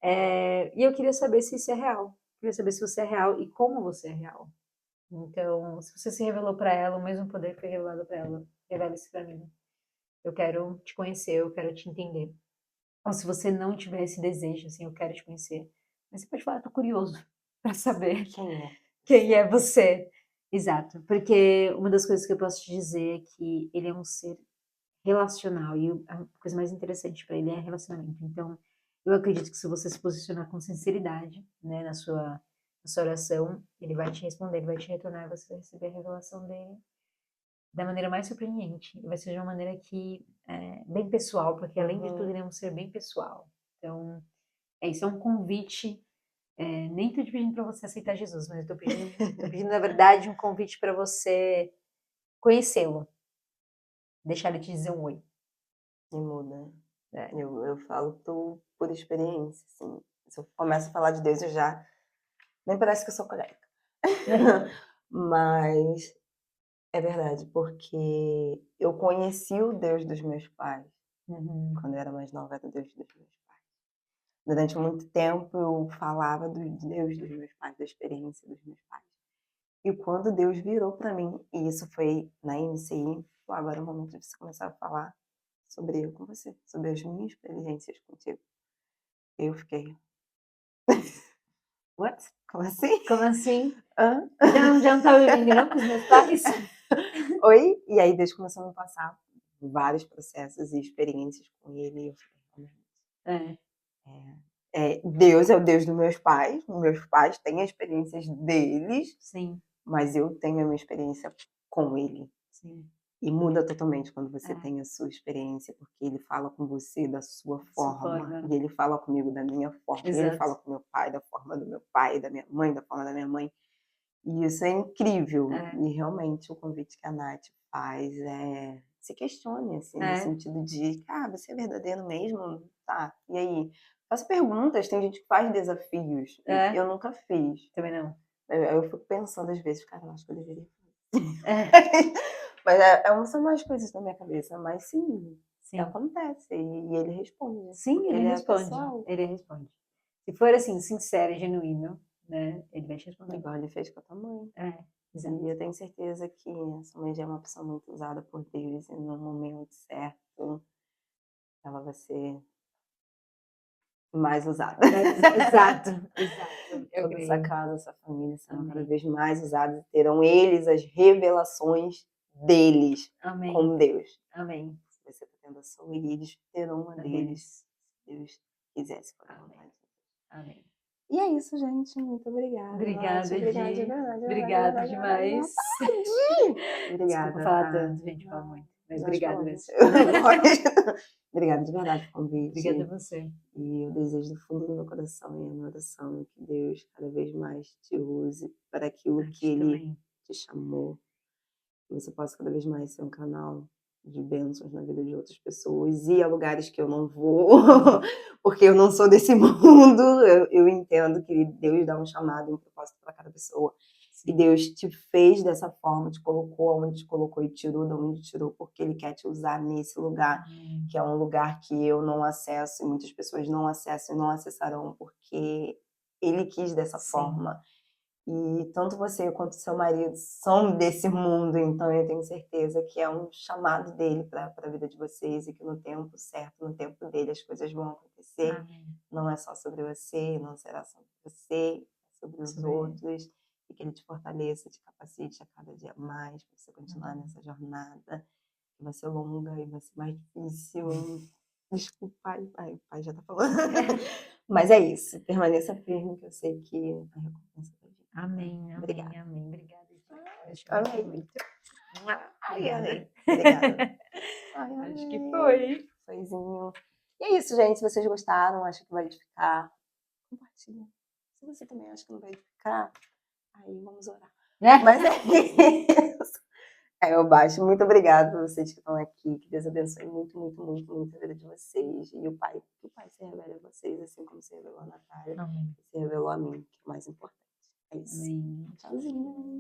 [SPEAKER 1] e eu queria saber se isso é real. Eu queria saber se você é real e como você é real. Então, se você se revelou para ela, o mesmo poder foi revelado para ela, revela isso para mim. Eu quero te conhecer, eu quero te entender. Ou se você não tiver esse desejo, assim, eu quero te conhecer. Mas você pode falar, tô curioso para saber
[SPEAKER 2] Quem é?
[SPEAKER 1] quem é você. Exato, porque uma das coisas que eu posso te dizer é que ele é um ser relacional e a coisa mais interessante para ele é relacionamento. Então, eu acredito que se você se posicionar com sinceridade, né, na sua oração, ele vai te responder, ele vai te retornar, você vai receber a revelação dele da maneira mais surpreendente. E vai ser de uma maneira que é bem pessoal, porque além de tudo ele é um ser bem pessoal. Então, é isso, é um convite. Nem tô te pedindo para você aceitar Jesus, mas eu tô pedindo, na verdade, um convite para você conhecê-lo. Deixar ele te dizer um oi.
[SPEAKER 2] E muda.
[SPEAKER 1] É.
[SPEAKER 2] Eu falo por experiência, assim. Se eu começo a falar de Deus, eu já nem parece que eu sou colérica. Mas é verdade, porque eu conheci o Deus dos meus pais.
[SPEAKER 1] Uhum.
[SPEAKER 2] Quando eu era mais nova, era o Deus dos meus pais. Durante muito tempo eu falava do Deus dos meus pais, da experiência dos meus pais. E quando Deus virou para mim, e isso foi na MCI, agora é o momento de você começar a falar sobre eu com você, sobre as minhas experiências contigo. Eu fiquei,
[SPEAKER 1] What?
[SPEAKER 2] como assim?
[SPEAKER 1] Como assim?
[SPEAKER 2] Hã?
[SPEAKER 1] Já não tava vivendo não com os meus pais?
[SPEAKER 2] Oi? E aí Deus começou a me passar vários processos e experiências com ele, e eu falei, realmente, Deus é o Deus dos meus pais têm as experiências deles,
[SPEAKER 1] Sim,
[SPEAKER 2] mas eu tenho a minha experiência com ele.
[SPEAKER 1] sim.
[SPEAKER 2] E muda totalmente quando você
[SPEAKER 1] É,
[SPEAKER 2] tem a sua experiência, porque ele fala com você da sua
[SPEAKER 1] sua
[SPEAKER 2] forma,
[SPEAKER 1] forma.
[SPEAKER 2] e ele fala comigo da minha forma, e ele
[SPEAKER 1] Exato.
[SPEAKER 2] fala com meu pai da forma do meu pai, da minha mãe da forma da minha mãe. E isso é incrível.
[SPEAKER 1] É,
[SPEAKER 2] E realmente o convite que a Nath faz é se questione, assim, no
[SPEAKER 1] é,
[SPEAKER 2] sentido de, você é verdadeiro mesmo? Tá, e aí? Faça perguntas, tem gente que faz desafios,
[SPEAKER 1] é.
[SPEAKER 2] eu nunca fiz.
[SPEAKER 1] Também não.
[SPEAKER 2] Eu fico pensando às vezes, cara, eu acho que eu deveria
[SPEAKER 1] É,
[SPEAKER 2] mas são mais coisas na minha cabeça, mas sim,
[SPEAKER 1] sim.
[SPEAKER 2] acontece. E ele responde,
[SPEAKER 1] Sim,
[SPEAKER 2] porque
[SPEAKER 1] ele
[SPEAKER 2] ele é
[SPEAKER 1] responde.
[SPEAKER 2] pessoal,
[SPEAKER 1] Ele responde. Se for assim, sincero e genuíno, né, ele vai te responder.
[SPEAKER 2] igual ele fez com a tua mãe.
[SPEAKER 1] Exato.
[SPEAKER 2] E eu tenho certeza que a sua mãe já é uma pessoa muito usada por Deus, e no momento certo ela vai ser mais usada.
[SPEAKER 1] Exato, exato. Eu
[SPEAKER 2] Toda essa
[SPEAKER 1] creio.
[SPEAKER 2] casa, essa família serão cada
[SPEAKER 1] Amém.
[SPEAKER 2] vez mais usadas e terão eles as revelações deles
[SPEAKER 1] Amém.
[SPEAKER 2] com Deus.
[SPEAKER 1] Amém.
[SPEAKER 2] Se você está tendo a sua, e eles terão uma deles,
[SPEAKER 1] Deles.
[SPEAKER 2] se Deus quiser, se for a
[SPEAKER 1] Amém.
[SPEAKER 2] vontade.
[SPEAKER 1] Amém.
[SPEAKER 2] E é isso, gente. Muito obrigada, Nath.
[SPEAKER 1] Obrigada,
[SPEAKER 2] Obrigada de
[SPEAKER 1] Di.
[SPEAKER 2] verdade, de verdade, de
[SPEAKER 1] Obrigada
[SPEAKER 2] verdade, de verdade, de
[SPEAKER 1] demais.
[SPEAKER 2] verdade.
[SPEAKER 1] Desculpa
[SPEAKER 2] Obrigada,
[SPEAKER 1] falar
[SPEAKER 2] tá?
[SPEAKER 1] tanto, gente, fala muito. Mas
[SPEAKER 2] Nós
[SPEAKER 1] obrigada
[SPEAKER 2] falamos.
[SPEAKER 1] mesmo.
[SPEAKER 2] Obrigada de verdade pelo
[SPEAKER 1] Obrigada a
[SPEAKER 2] convite.
[SPEAKER 1] você.
[SPEAKER 2] E eu desejo do fundo do meu coração e a minha oração que Deus cada vez mais te use para aquilo que
[SPEAKER 1] Arte
[SPEAKER 2] Ele
[SPEAKER 1] também.
[SPEAKER 2] te chamou. Que você possa cada vez mais ser um canal de bênçãos na vida de outras pessoas, ir a lugares que eu não vou, porque eu não sou desse mundo. Eu entendo que Deus dá um chamado, um propósito para cada pessoa. E
[SPEAKER 1] Sim.
[SPEAKER 2] Deus te fez dessa forma, te colocou onde te colocou e tirou de onde tirou, porque Ele quer te usar nesse lugar,
[SPEAKER 1] Amém.
[SPEAKER 2] que é um lugar que eu não acesso e muitas pessoas não acessam e não acessarão, porque Ele quis dessa
[SPEAKER 1] Sim.
[SPEAKER 2] forma. E tanto você quanto seu marido são desse mundo, então eu tenho certeza que é um chamado dele para a vida de vocês e que no tempo certo, no tempo dele, as coisas vão acontecer.
[SPEAKER 1] Amém.
[SPEAKER 2] Não é só sobre você, não será só sobre você, é sobre os
[SPEAKER 1] Sobre ele.
[SPEAKER 2] outros. E que ele te fortaleça, te capacite a cada dia mais para você continuar
[SPEAKER 1] Amém.
[SPEAKER 2] nessa jornada. vai ser longa e vai ser mais difícil. Desculpa, pai, o pai já tá falando. Mas é isso, permaneça firme, que eu sei que a recompensa vai vir.
[SPEAKER 1] Amém,
[SPEAKER 2] Obrigada.
[SPEAKER 1] amém, amém. Obrigada, Gi. Eu te
[SPEAKER 2] Amém.
[SPEAKER 1] amo muito.
[SPEAKER 2] Ai,
[SPEAKER 1] Amém.
[SPEAKER 2] obrigada. Ai,
[SPEAKER 1] Acho que
[SPEAKER 2] amei.
[SPEAKER 1] foi.
[SPEAKER 2] Foizinho. E é isso, gente. Se vocês gostaram, acho que vai edificar, compartilha. Se você também acha que não vai edificar, aí vamos orar. Mas é isso. Eu baixo. Muito obrigada por vocês que estão aqui. Que Deus abençoe muito, muito, muito, muito a vida de vocês. E que o Pai se revele a vocês, assim como se revelou a Natália.
[SPEAKER 1] Amém.
[SPEAKER 2] Se revelou a mim, que é o mais importante. É isso.
[SPEAKER 1] Amém.
[SPEAKER 2] Tchauzinho.